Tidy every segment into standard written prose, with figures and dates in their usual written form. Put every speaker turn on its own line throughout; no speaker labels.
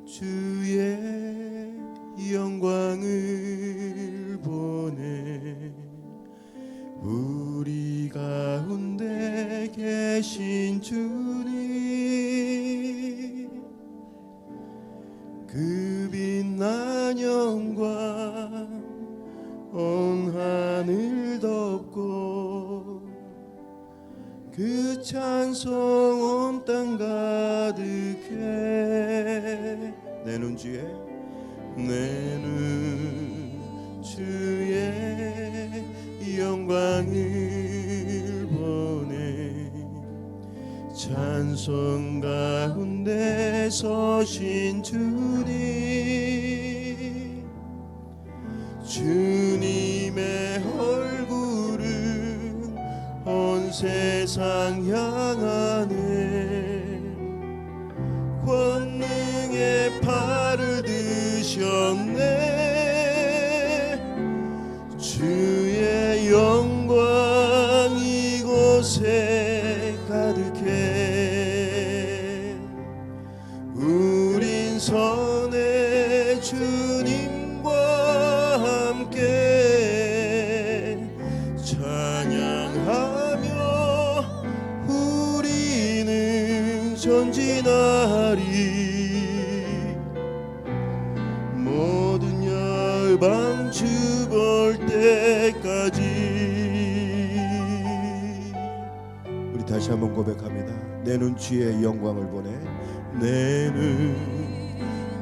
주의 영광을 보내 우리 가운데 계신 주님, 그 빛난 영광 온 하늘 덮고 그 찬송 온 땅 가득해. 내 눈 주의 영광을 보내 찬송 가운데 서신 주님, 주님의 얼굴은 온 세상 향하네. 권능의 팔을 드셨네. 주의 영광 이곳에 가득해. 우린 선의 주님과 함께 찬양하며 우리는 전진하리. 모든 열방 주 볼 때까지. 우리 다시 한번 고백합니다. 내 눈 주의 영광을 보내. 내 눈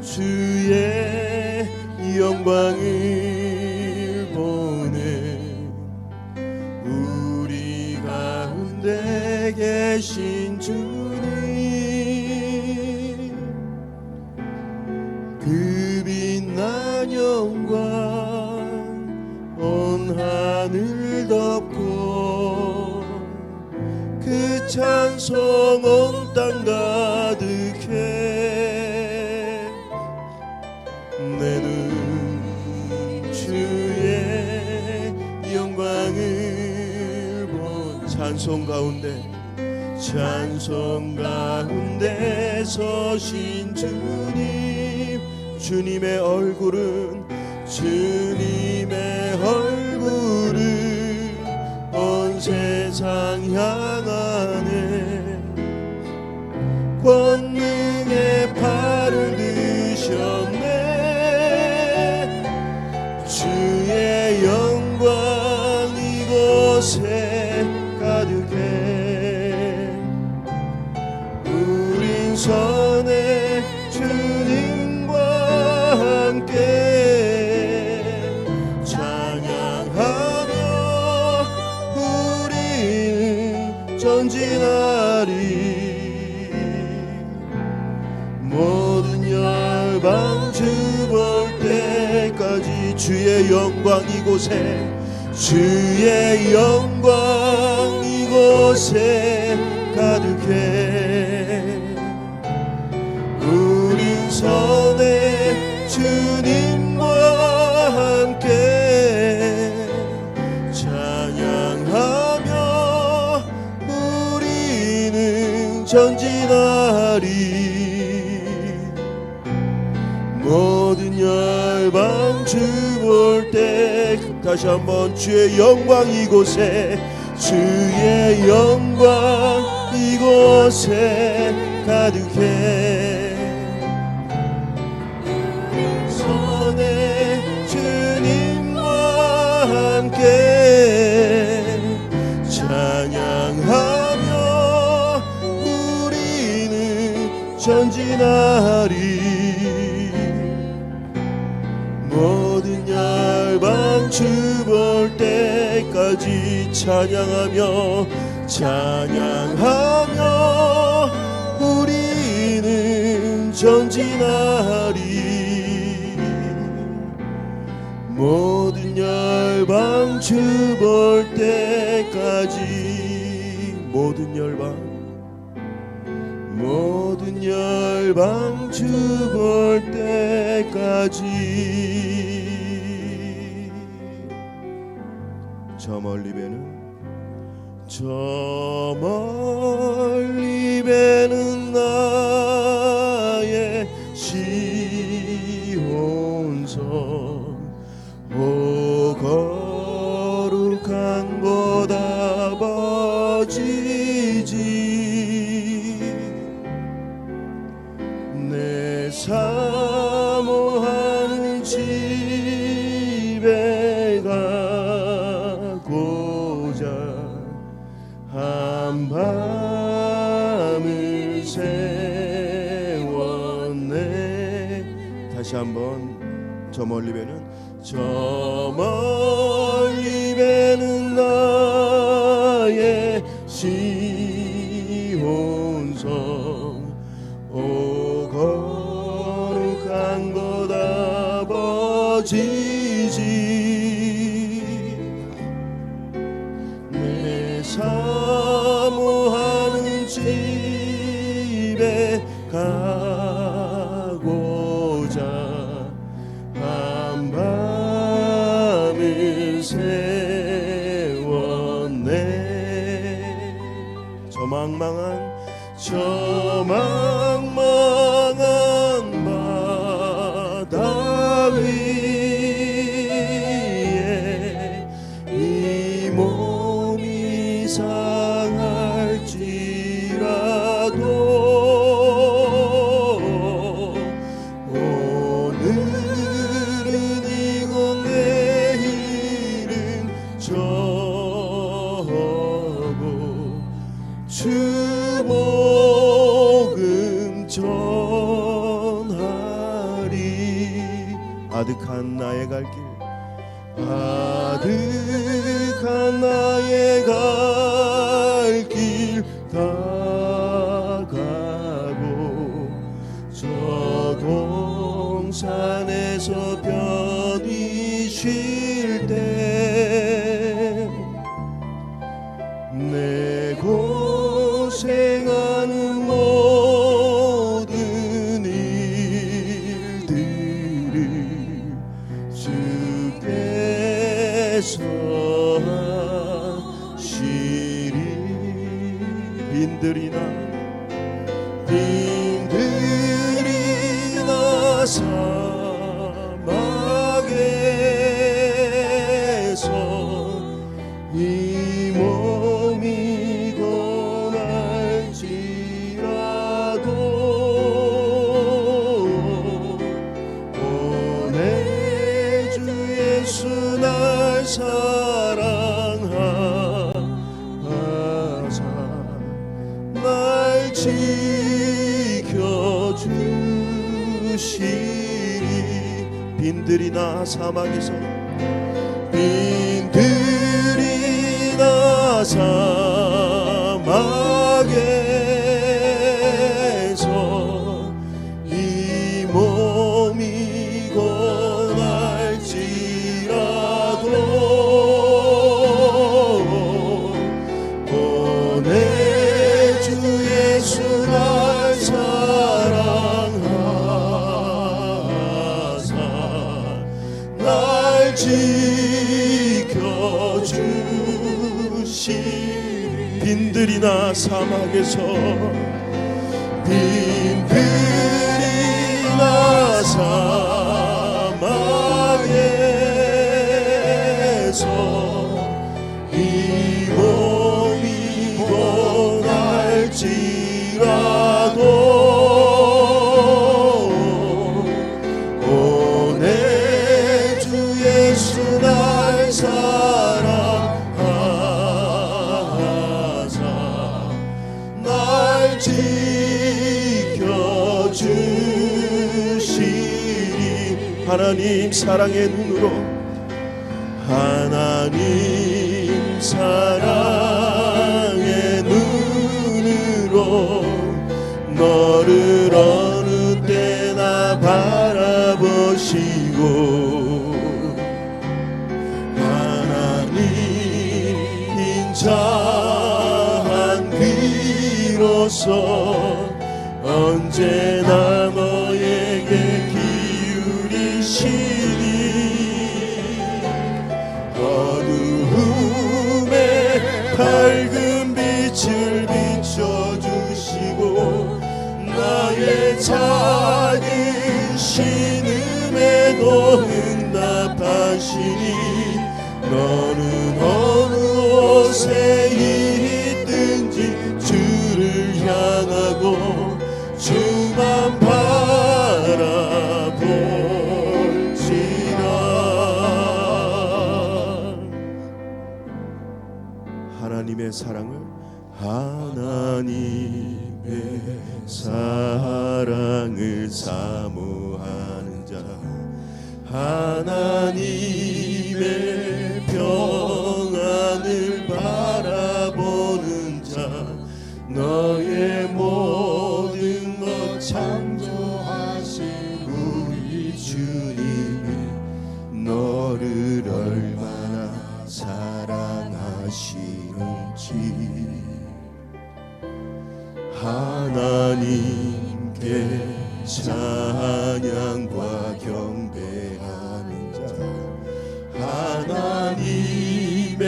주의 영광을 보내 우리 가운데 계신 주님, 그 빛난 영광 온 하늘 덮고 그 찬송 온 땅 가득해. 내 눈 주의 영광을 본 찬송 가운데 서신 주님, 주님의 얼굴은 온 세상 향하네. 권능의 팔을 드셨네. 주의 영광 이곳에 가득해. 우린 선의 주님과 함께 찬양하며 우린 전진하리. 모든 열방 주 볼 때까지. 주의 영광 이곳에, 주의 영광 이곳에 가득해. 우린 선의 주님과 함께 찬양하며 우리는 전진하리. 모든 열방 주 볼 때 다시 한번 주의 영광 이곳에, 주의 영광 이곳에 가득해. 선의 주님과 함께 찬양하며 우리는 전진하리. 모든 열방 주 볼 때까지 찬양하며 우리는 전진하리. 모든 열방 주 볼 때까지. 모든 열방 주 볼 때까지. 저 멀리 배는 나의 시 사모하는 집에 가고자 한밤을 세웠네. 다시 한번. 저 멀리 배는 나의 시온성 오 거룩한 곳 아버지지 내 사모하는 집에 가고자 한밤을 세웠네. 저 망망한 바다 위에 이 몸이 상할지라도 오늘은 이곳 내일은 저고 주 복음 전하리. 아득한 나의 갈 길 아득한 나의 갈 길 다가고 저 동산에서 편히 쉴 때 내 고생하는 모든 일들을 주께서 하시리. 빈들이나 사막에서 이 몸이 고날지라도 오늘 주 예수 날 사랑하사 날 지켜주시리. 빈들이나 사막에서 사막에서 이 몸이 고날지라도 오늘 주 예수 날 사랑하사 날 지켜주시. 빈들이나 사막에서 빈들이나 사막에서 이 몸이 고날지라도 오늘 주 예수 날 사랑하사 날 지켜주시리. 하나님 사랑의 눈으로 하나님 사랑의 눈으로 너를 어느 때나 바라보시고 하나님 인자한 귀로서 언제나 너에게 기울이시니 어두움에 밝은 빛을 비춰주시고 나의 작은 신음에도 응답하시니 너는 어느 곳에 있든지 주를 향하고 주만 바라보라. 사랑을 하나님의 사랑을 사모하는 자 하나님의 평안을 바라보는 자 너의 모든 것 창조하신 우리 주님이 너를 얼마나 사랑하시는지 하나님께 찬양과 경배하는 자 하나님의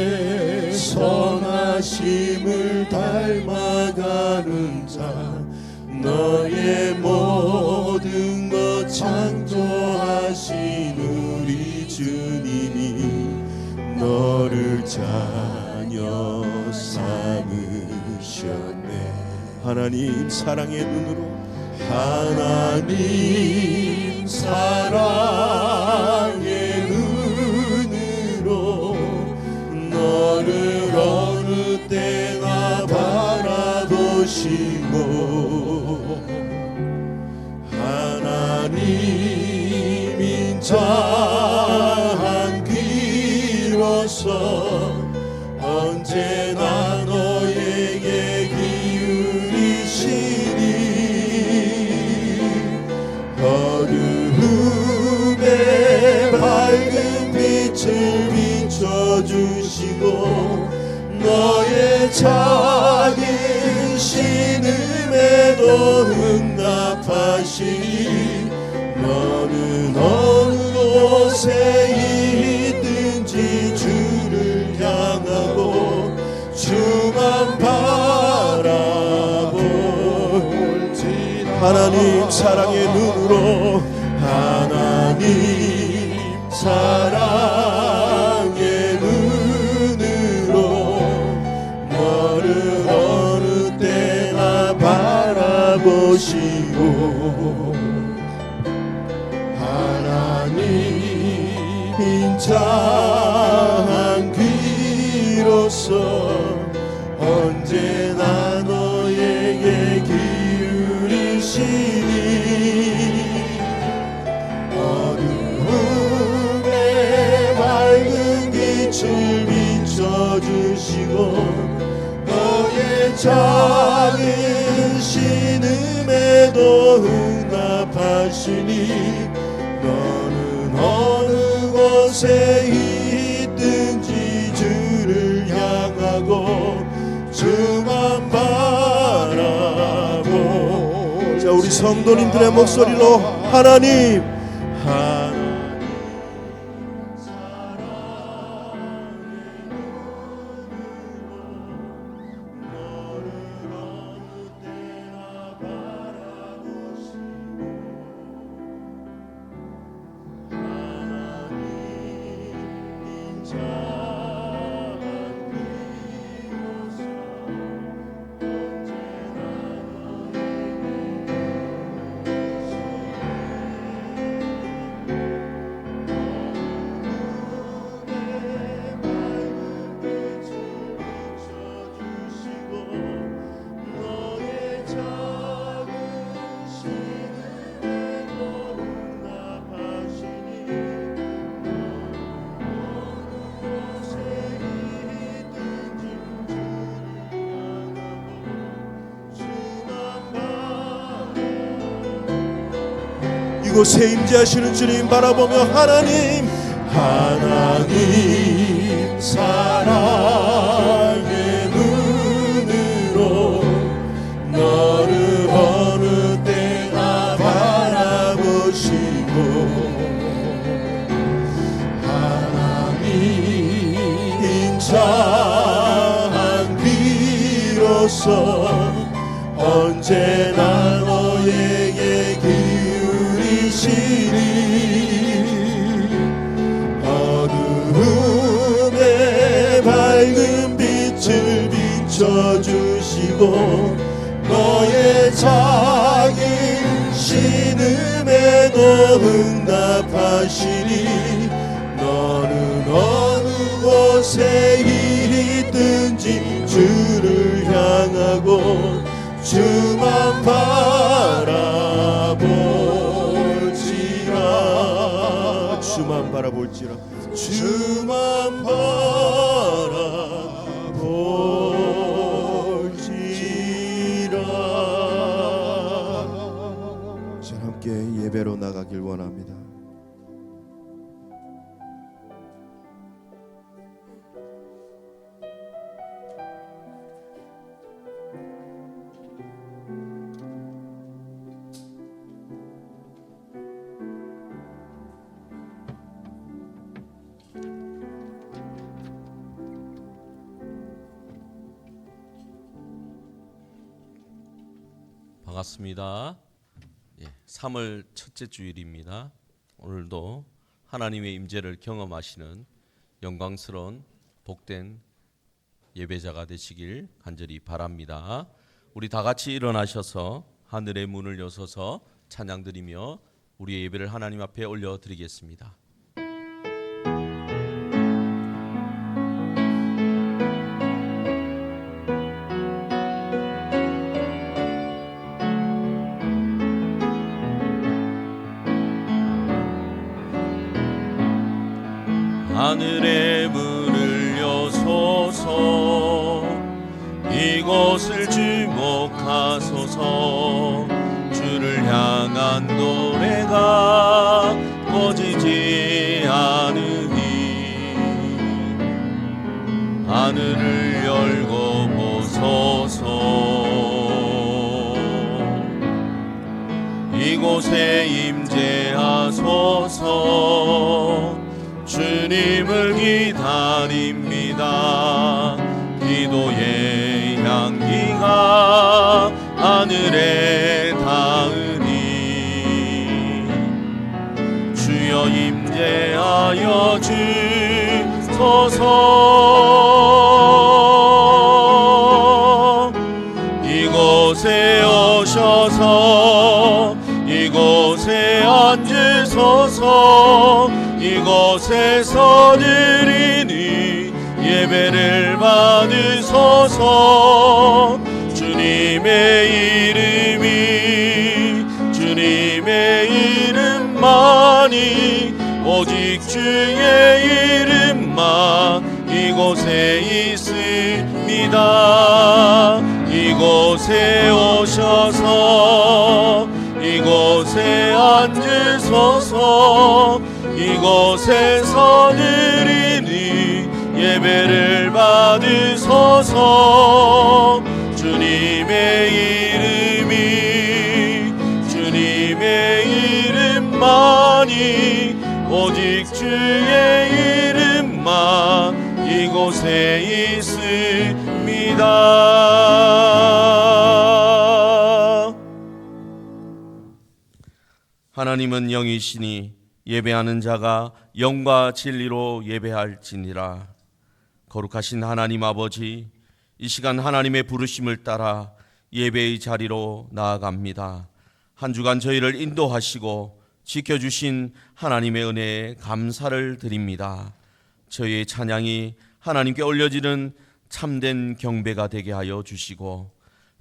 선하심을 닮아가는 자 너의 모든 것 창조하신 우리 주님이 너를 자녀 삼으셨네. 하나님 사랑의 눈으로 하나님 사랑의 눈으로 너를 어느 때나 바라보시고 하나님 인자한 귀로서 언제나 너에게 기울이시니 어두움에 밝은 빛을 비춰주시고 너의 작은 신음에도 응답하시니 너는 어느 곳에 있든지 주를 향하고 주만 바라볼지 하나님 사랑의 눈으로 하나님 사랑의 눈으로 너를 어느 때나 바라보시고 하나님 인자한 귀로서 언제나 너에게 기울이시니 어두움에 밝은 빛을 비춰주시고 너의 작은 신음에도 응답하시니 너는 어느 곳에 있든지 주를 향하고 주만 바라보. 자, 우리 성도님들의 목소리로 하나님 이곳에 임재하시는 주님 바라보며 하나님 사랑의 눈으로 너를 어느 때나 바라보시고 하나님 인자한 귀로서 언제나 너에게 기울이시니 어두움에 밝은 빛을 비춰주시고 너의 작은 신음에도 응답하시니 너는 어느 곳에 있든지 주 주만 바라볼지라 주만 바라볼지라 주만 바라볼지라. 자, 함께 예배로 나가길 원합니다.
반갑습니다. 3월 첫째 주일입니다. 오늘도 하나님의 임재를 경험하시는 영광스러운 복된 예배자가 되시길 간절히 바랍니다. 우리 다 같이 일어나셔서 하늘의 문을 여서서 찬양드리며 우리의 예배를 하나님 앞에 올려드리겠습니다. 하늘의 문을 여소서 이곳을 주목하소서 주를 향한 노래가 꺼지지 않으니 하늘을 열고 보소서 이곳에 임재하소서 주님을 기다립니다. 기도의 향기가 하늘에 닿으니 주여 임재하여 주소서. 이곳에 오셔서 이곳에 앉으소서. 이곳에서 드리니 예배를 받으소서. 주님의 이름만이 오직 주의 이름만 이곳에 있습니다. 이곳에 오셔서 이곳에 앉으소서. 이곳에서 드리니 예배를 받으소서. 주님의 이름만이 오직 주의 이름만 이곳에 있습니다. 하나님은 영이시니 예배하는 자가 영과 진리로 예배할지니라. 거룩하신 하나님 아버지, 이 시간 하나님의 부르심을 따라 예배의 자리로 나아갑니다. 한 주간 저희를 인도하시고 지켜주신 하나님의 은혜에 감사를 드립니다. 저희의 찬양이 하나님께 올려지는 참된 경배가 되게 하여 주시고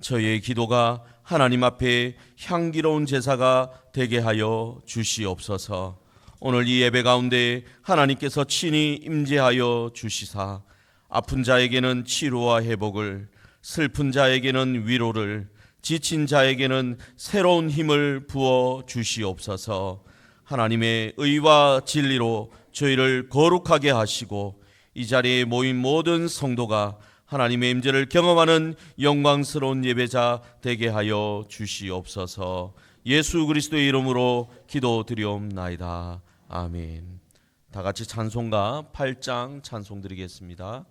저희의 기도가 하나님 앞에 향기로운 제사가 되게 하여 주시옵소서. 오늘 이 예배 가운데 하나님께서 친히 임재하여 주시사 아픈 자에게는 치료와 회복을, 슬픈 자에게는 위로를, 지친 자에게는 새로운 힘을 부어 주시옵소서. 하나님의 의와 진리로 저희를 거룩하게 하시고 이 자리에 모인 모든 성도가 하나님의 임재를 경험하는 영광스러운 예배자 되게 하여 주시옵소서. 예수 그리스도의 이름으로 기도드리옵나이다. 아멘. 다 같이 찬송가 8장 찬송 드리겠습니다.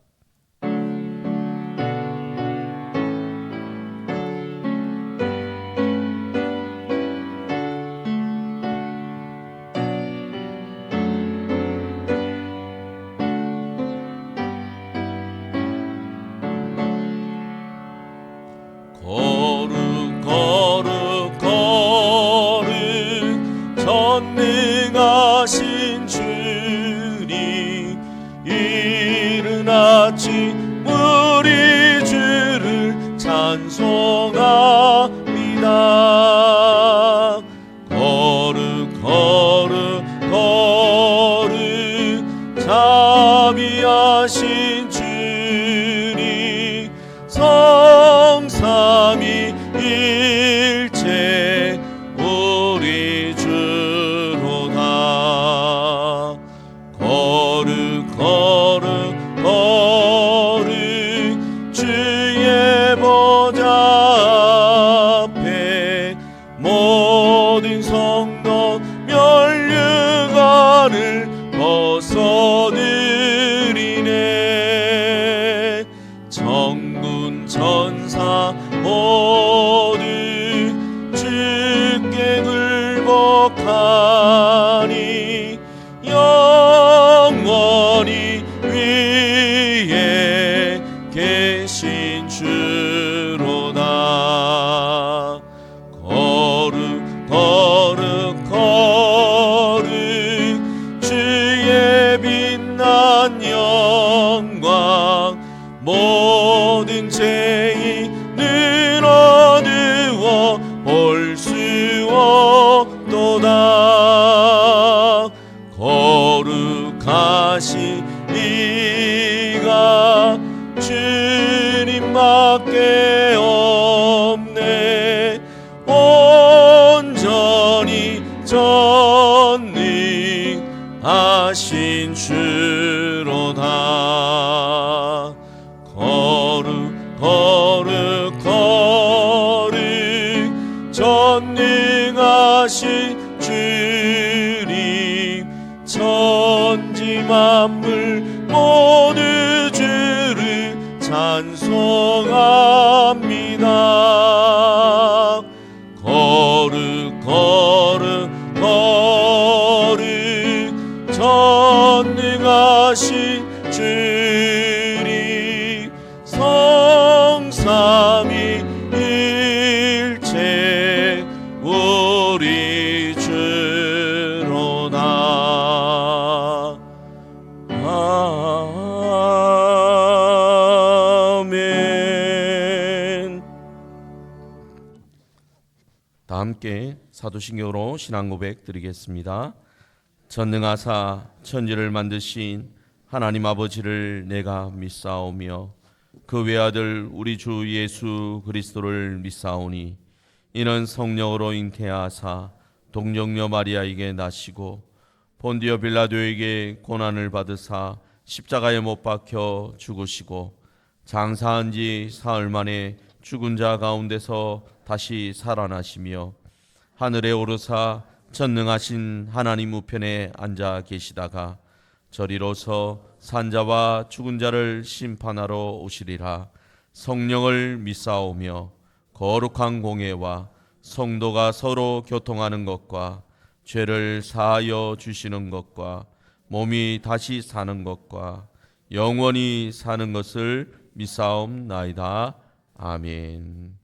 전능하신 주님 일어나 전능하신 주님 성삼위일체 우리 주로다. 거룩 거룩 거룩 주의 보좌 앞에 모든 성도 멸류관을 벗어드리네. 정군 천사 모두 주께 굴복하니 영원히 위에 계신 주로다. 거룩 거룩 거룩 주의 빛난 영광 모든 죄인을 어두워 볼 수 없도다. 거룩하신 이가 주님밖에 없네. 온전히 전능하신 주로다. 거룩 거룩 거룩 전능하신 주님 천지 만물 모두 주를 찬송합니다. 거룩 거룩 거룩 전능하신 주님 성삼위일체 우리 주로다. 아멘. 다 함께 사도신경으로 신앙 고백 드리겠습니다. 전능하사 천지를 만드신 하나님 아버지를 내가 믿사오며 그 외아들 우리 주 예수 그리스도를 믿사오니 이는 성령으로 잉태하사 동정녀 마리아에게 나시고 본디오 빌라도에게 고난을 받으사 십자가에 못 박혀 죽으시고 장사한 지 사흘 만에 죽은 자 가운데서 다시 살아나시며 하늘에 오르사 전능하신 하나님 우편에 앉아 계시다가 저리로서 산자와 죽은 자를 심판하러 오시리라. 성령을 믿사오며 거룩한 공회와 성도가 서로 교통하는 것과 죄를 사하여 주시는 것과 몸이 다시 사는 것과 영원히 사는 것을 믿사옵나이다. 아멘.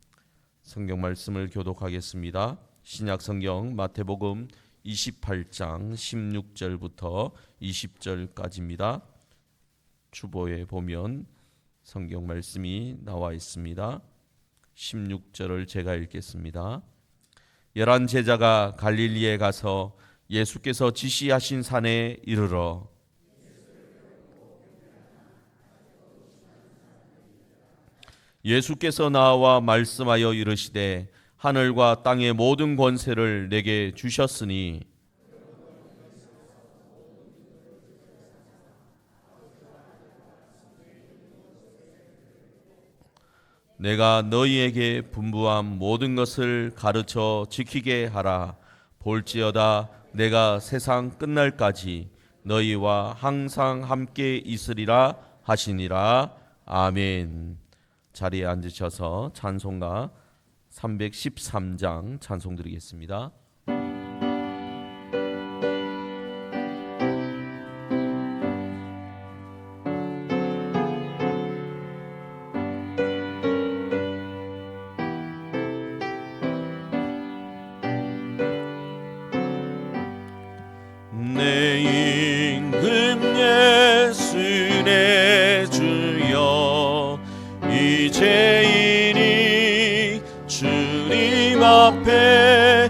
성경 말씀을 교독하겠습니다. 신약 성경 마태복음 28장 16절부터 20절까지입니다. 주보에 보면 성경 말씀이 나와 있습니다. 16절을 제가 읽겠습니다. 11 제자가 갈릴리에 가서 예수께서 지시하신 산에 이르러 예수께서 나와 말씀하여 이르시되 하늘과 땅의 모든 권세를 내게 주셨으니 내가 너희에게 분부한 모든 것을 가르쳐 지키게 하라. 볼지어다 내가 세상 끝날까지 너희와 항상 함께 있으리라 하시니라. 아멘. 자리에 앉으셔서 찬송가 313장 찬송 드리겠습니다. 내 임금 예수 내 주여 이제이니 주님 앞에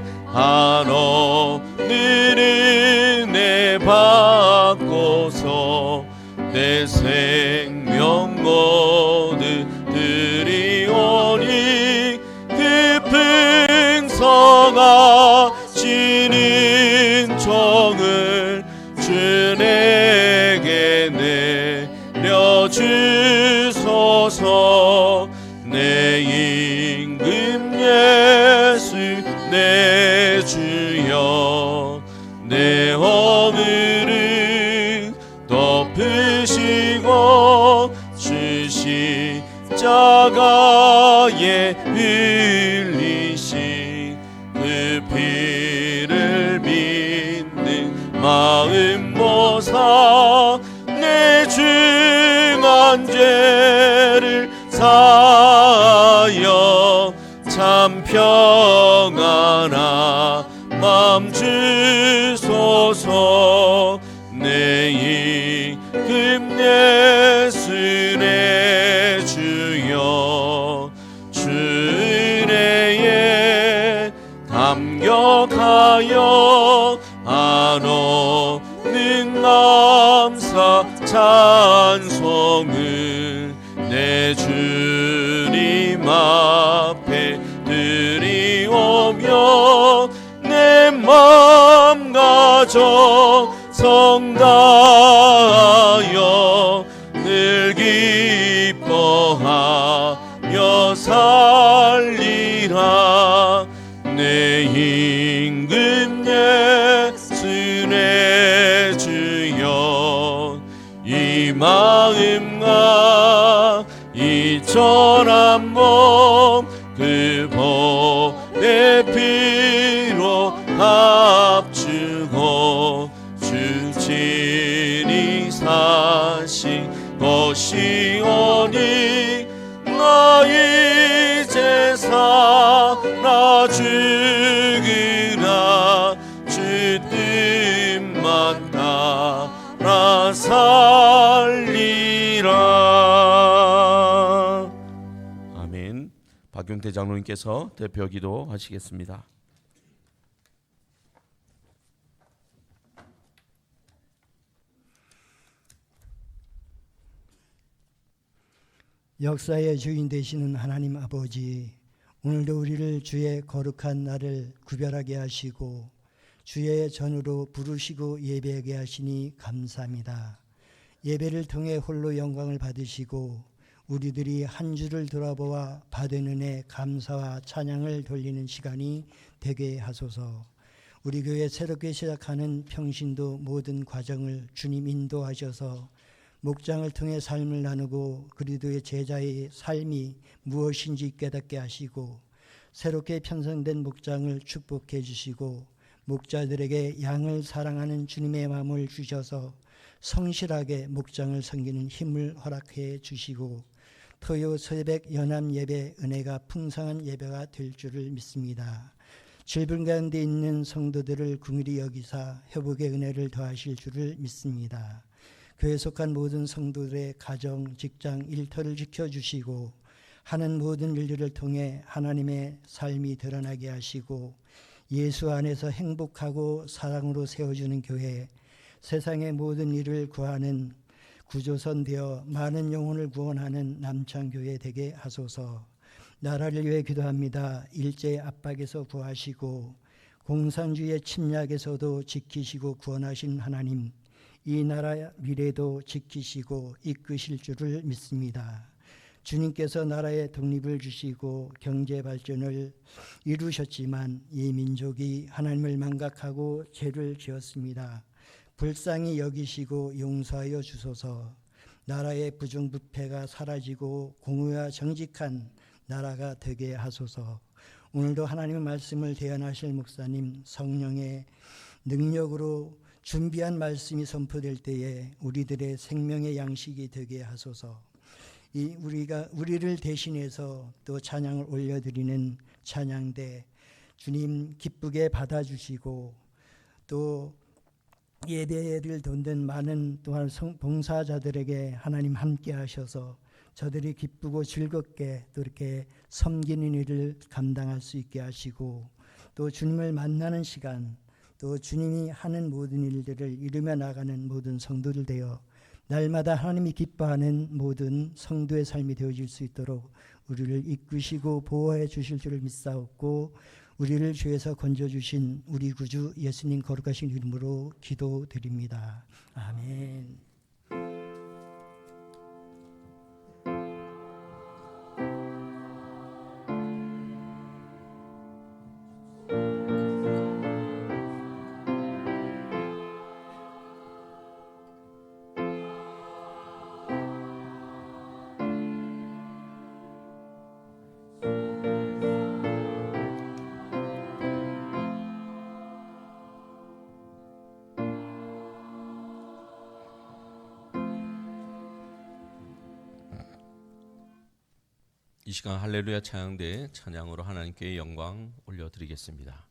하늘을 덮으시고 주시 십자가에 흘리신 그 피를 믿는 마음 모사 내 중한 죄를 사하여 참 평안한 맘 주소서. 내 임금 예수의 주여 주 은혜에 감격하여 안오는 감사 찬송을 내 주님 앞에 드리오며 내 맘 가져 성다하여 늘 기뻐하며 살리라. 내 임금 예수의 주여 이 마음과 이 천한 몸 그 보배 피로 합주고 주 친히 사신 것이오니 나 이제 살아 죽으라 주 뜻만 따라 살리라. 아멘. 박용태 장로님께서 대표 기도 하시겠습니다.
역사의 주인 되시는 하나님 아버지, 오늘도 우리를 주의 거룩한 날을 구별하게 하시고 주의 전으로 부르시고 예배하게 하시니 감사합니다. 예배를 통해 홀로 영광을 받으시고 우리들이 한 주를 돌아보아 받은 은혜 감사와 찬양을 돌리는 시간이 되게 하소서. 우리 교회 새롭게 시작하는 평신도 모든 과정을 주님 인도하셔서 목장을 통해 삶을 나누고 그리스도의 제자의 삶이 무엇인지 깨닫게 하시고 새롭게 편성된 목장을 축복해 주시고 목자들에게 양을 사랑하는 주님의 마음을 주셔서 성실하게 목장을 섬기는 힘을 허락해 주시고 토요 새벽 연합 예배 은혜가 풍성한 예배가 될 줄을 믿습니다. 질병 가운데 있는 성도들을 긍휼히 여기사 회복의 은혜를 더하실 줄을 믿습니다. 교회에 속한 모든 성도들의 가정, 직장, 일터를 지켜주시고 하는 모든 일들을 통해 하나님의 삶이 드러나게 하시고 예수 안에서 행복하고 사랑으로 세워주는 교회, 세상의 모든 일을 구하는 구조선 되어 많은 영혼을 구원하는 남창교회 되게 하소서. 나라를 위해 기도합니다. 일제 압박에서 구하시고 공산주의의 침략에서도 지키시고 구원하신 하나님, 이 나라 미래도 지키시고 이끄실 줄을 믿습니다. 주님께서 나라의 독립을 주시고 경제 발전을 이루셨지만 이 민족이 하나님을 망각하고 죄를 지었습니다. 불쌍히 여기시고 용서하여 주소서. 나라의 부정부패가 사라지고 공의와 정직한 나라가 되게 하소서. 오늘도 하나님의 말씀을 대언하실 목사님 성령의 능력으로 준비한 말씀이 선포될 때에 우리들의 생명의 양식이 되게 하소서. 우리를 대신해서 또 찬양을 올려드리는 찬양대 주님 기쁘게 받아주시고 또 예배를 돕는 많은 또한 봉사자들에게 하나님 함께 하셔서 저들이 기쁘고 즐겁게 또 이렇게 섬기는 일을 감당할 수 있게 하시고 또 주님을 만나는 시간 또 주님이 하는 모든 일들을 이루며 나가는 모든 성도들 되어 날마다 하나님이 기뻐하는 모든 성도의 삶이 되어질 수 있도록 우리를 이끄시고 보호해 주실 줄을 믿사옵고 우리를 죄에서 건져주신 우리 구주 예수님 거룩하신 이름으로 기도드립니다. 아멘.
이 시간 할렐루야 찬양대 찬양으로 하나님께 영광 올려드리겠습니다.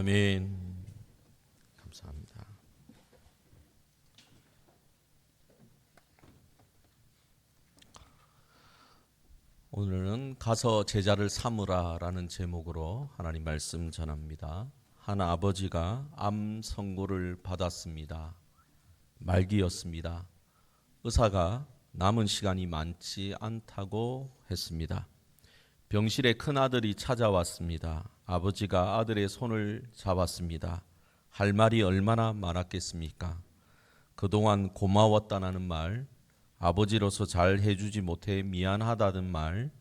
아멘. 감사합니다. 오늘은 가서 제자를 삼으라라는 제목으로 하나님 말씀 전합니다. 한 아버지가 암 선고를 받았습니다. 말기였습니다. 의사가 남은 시간이 많지 않다고 했습니다. 병실에 큰아들이 찾아왔습니다. 아버지가 아들의 손을 잡았습니다. 할 말이 얼마나 많았겠습니까? 그동안 고마웠다는 말, 아버지로서 잘 해주지 못해 미안하다는 말,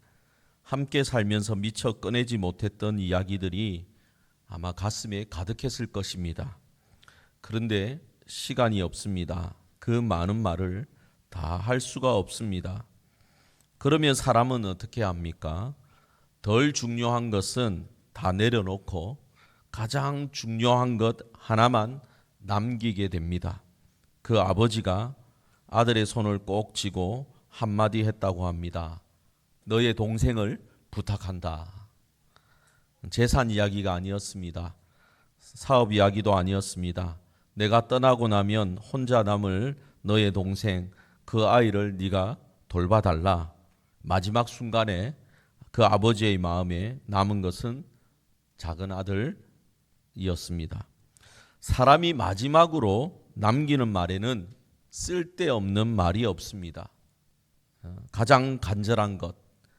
함께 살면서 미처 꺼내지 못했던 이야기들이 아마 가슴에 가득했을 것입니다. 그런데 시간이 없습니다. 그 많은 말을 다 할 수가 없습니다. 그러면 사람은 어떻게 합니까? 덜 중요한 것은 다 내려놓고 가장 중요한 것 하나만 남기게 됩니다. 그 아버지가 아들의 손을 꼭 쥐고 한마디 했다고 합니다. 너의 동생을 부탁한다. 재산 이야기가 아니었습니다. 사업 이야기도 아니었습니다. 내가 떠나고 나면 혼자 남을 너의 동생, 그 아이를 네가 돌봐달라. 마지막 순간에 그 아버지의 마음에 남은 것은 작은 아들이었습니다. 사람이 마지막으로 남기는 말에는 쓸데없는 말이 없습니다. 가장 간절한 것,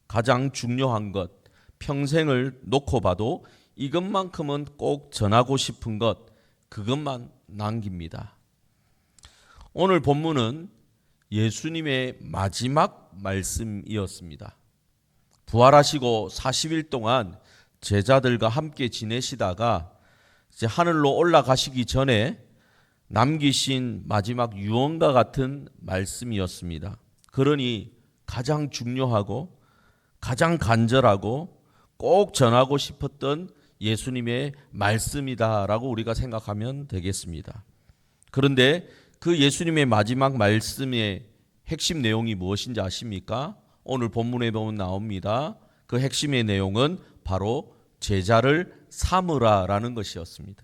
가장 중요한 것, 평생을 놓고 봐도 이것만큼은 꼭 전하고 싶은 것, 그것만 남깁니다. 오늘 본문은 예수님의 마지막 말씀이었습니다. 부활하시고 40일 동안 제자들과 함께 지내시다가 이제 하늘로 올라가시기 전에 남기신 마지막 유언과 같은 말씀이었습니다. 그러니 가장 중요하고 가장 간절하고 꼭 전하고 싶었던 예수님의 말씀이다라고 우리가 생각하면 되겠습니다. 그런데 그 예수님의 마지막 말씀의 핵심 내용이 무엇인지 아십니까? 오늘 본문에 보면 나옵니다. 그 핵심의 내용은 바로 제자를 삼으라라는 것이었습니다.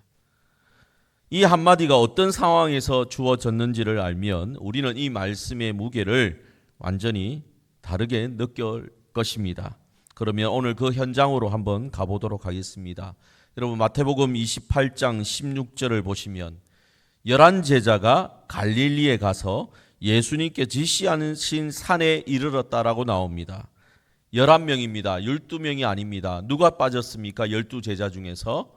이 한마디가 어떤 상황에서 주어졌는지를 알면 우리는 이 말씀의 무게를 완전히 다르게 느낄 것입니다. 그러면 오늘 그 현장으로 한번 가보도록 하겠습니다. 여러분 마태복음 28장 16절을 보시면 11 제자가 갈릴리에 가서 예수님께 지시하신 산에 이르렀다라고 나옵니다. 11명입니다. 12명이 아닙니다. 누가 빠졌습니까? 12제자 중에서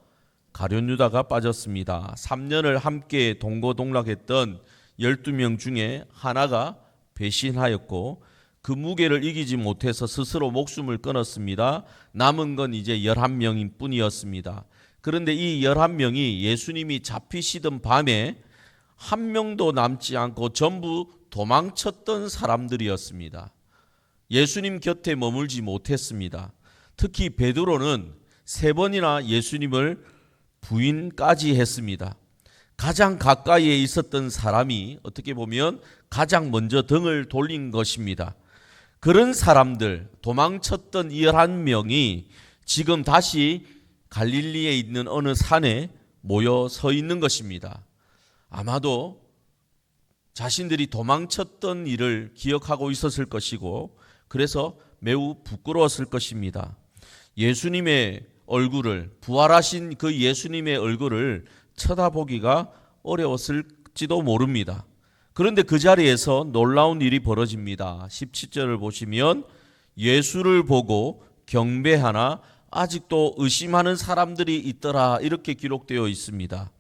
가룟 유다가 빠졌습니다. 3년을 함께 동고동락했던 12명 중에 하나가 배신하였고 그 무게를 이기지 못해서 스스로 목숨을 끊었습니다. 남은 건 이제 11명인 뿐이었습니다. 그런데 이 11명이 예수님이 잡히시던 밤에 한 명도 남지 않고 전부 도망쳤던 사람들이었습니다. 예수님 곁에 머물지 못했습니다. 특히 베드로는 3번이나 예수님을 부인까지 했습니다. 가장 가까이에 있었던 사람이 어떻게 보면 가장 먼저 등을 돌린 것입니다. 그런 사람들, 도망쳤던 11명이 지금 다시 갈릴리에 있는 어느 산에 모여 서 있는 것입니다. 아마도 자신들이 도망쳤던 일을 기억하고 있었을 것이고 그래서 매우 부끄러웠을 것입니다. 예수님의 얼굴을, 부활하신 그 예수님의 얼굴을 쳐다보기가 어려웠을지도 모릅니다. 그런데 그 자리에서 놀라운 일이 벌어집니다. 17절을 보시면 예수를 보고 경배하나 아직도 의심하는 사람들이 있더라 이렇게 기록되어 있습니다.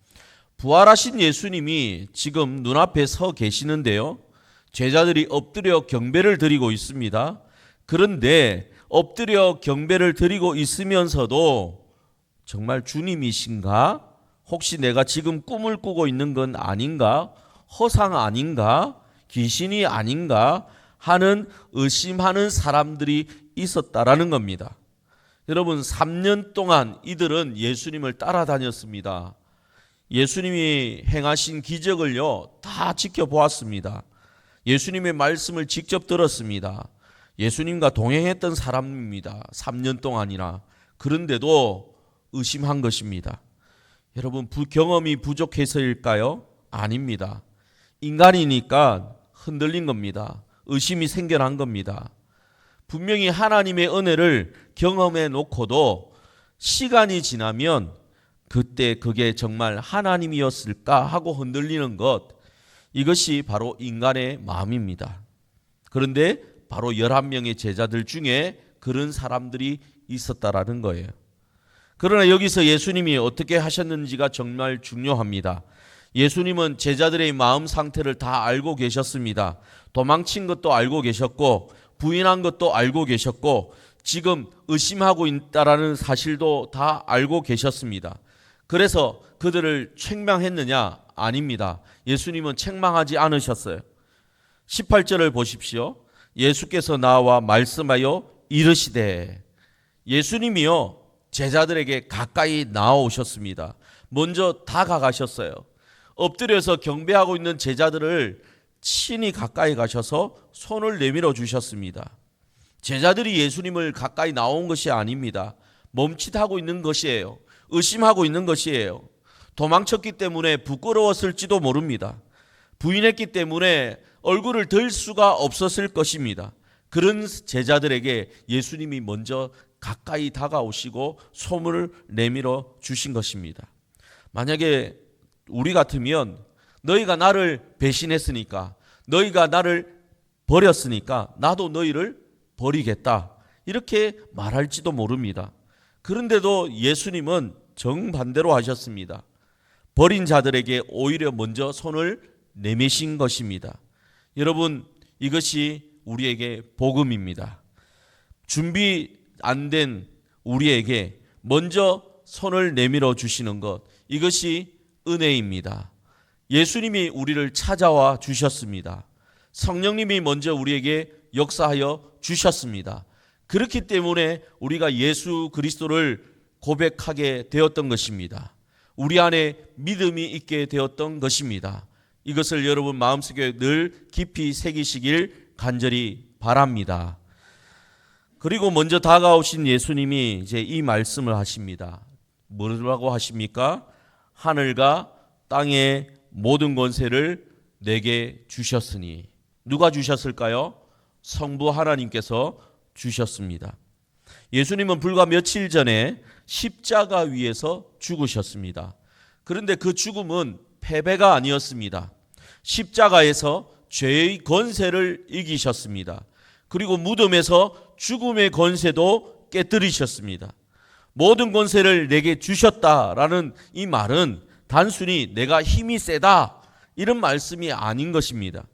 부활하신 예수님이 지금 눈앞에 서 계시는데요. 제자들이 엎드려 경배를 드리고 있습니다. 그런데 엎드려 경배를 드리고 있으면서도 정말 주님이신가? 혹시 내가 지금 꿈을 꾸고 있는 건 아닌가? 허상 아닌가? 귀신이 아닌가? 하는 의심하는 사람들이 있었다라는 겁니다. 여러분 3년 동안 이들은 예수님을 따라다녔습니다. 예수님이 행하신 기적을요 다 지켜보았습니다. 예수님의 말씀을 직접 들었습니다. 예수님과 동행했던 사람입니다. 3년 동안이나. 그런데도 의심한 것입니다.
여러분, 경험이 부족해서일까요? 아닙니다. 인간이니까 흔들린 겁니다. 의심이 생겨난 겁니다. 분명히 하나님의 은혜를 경험해 놓고도 시간이 지나면 그때 그게 정말 하나님이었을까 하고 흔들리는 것, 이것이 바로 인간의 마음입니다. 그런데 바로 11명의 제자들 중에 그런 사람들이 있었다라는 거예요. 그러나 여기서 예수님이 어떻게 하셨는지가 정말 중요합니다. 예수님은 제자들의 마음 상태를 다 알고 계셨습니다. 도망친 것도 알고 계셨고, 부인한 것도 알고 계셨고, 지금 의심하고 있다라는 사실도 다 알고 계셨습니다. 그래서 그들을 책망했느냐? 아닙니다. 예수님은 책망하지 않으셨어요. 18절을 보십시오. 예수께서 나와 말씀하여 이르시되, 예수님이요 제자들에게 가까이 나아오셨습니다. 먼저 다가가셨어요. 엎드려서 경배하고 있는 제자들을 친히 가까이 가셔서 손을 내밀어 주셨습니다. 제자들이 예수님을 가까이 나온 것이 아닙니다. 멈칫하고 있는 것이에요. 의심하고 있는 것이에요. 도망쳤기 때문에 부끄러웠을지도 모릅니다. 부인했기 때문에 얼굴을 들 수가 없었을 것입니다. 그런 제자들에게 예수님이 먼저 가까이 다가오시고 손을 내밀어 주신 것입니다. 만약에 우리 같으면 너희가 나를 배신했으니까, 너희가 나를 버렸으니까 나도 너희를 버리겠다, 이렇게 말할지도 모릅니다. 그런데도 예수님은 정반대로 하셨습니다. 버린 자들에게 오히려 먼저 손을 내미신 것입니다. 여러분, 이것이 우리에게 복음입니다. 준비 안 된 우리에게 먼저 손을 내밀어 주시는 것, 이것이 은혜입니다. 예수님이 우리를 찾아와 주셨습니다. 성령님이 먼저 우리에게 역사하여 주셨습니다. 그렇기 때문에 우리가 예수 그리스도를 고백하게 되었던 것입니다. 우리 안에 믿음이 있게 되었던 것입니다. 이것을 여러분 마음속에 늘 깊이 새기시길 간절히 바랍니다. 그리고 먼저 다가오신 예수님이 이제 이 말씀을 하십니다. 뭐라고 하십니까? 하늘과 땅의 모든 권세를 내게 주셨으니. 누가 주셨을까요? 성부 하나님께서 주셨습니다. 예수님은 불과 며칠 전에 십자가 위에서 죽으셨습니다. 그런데 그 죽음은 패배가 아니었습니다. 십자가에서 죄의 권세를 이기셨습니다. 그리고 무덤에서 죽음의 권세도 깨뜨리셨습니다. 모든 권세를 내게 주셨다라는 이 말은 단순히 내가 힘이 세다 이런 말씀이 아닌 것입니다.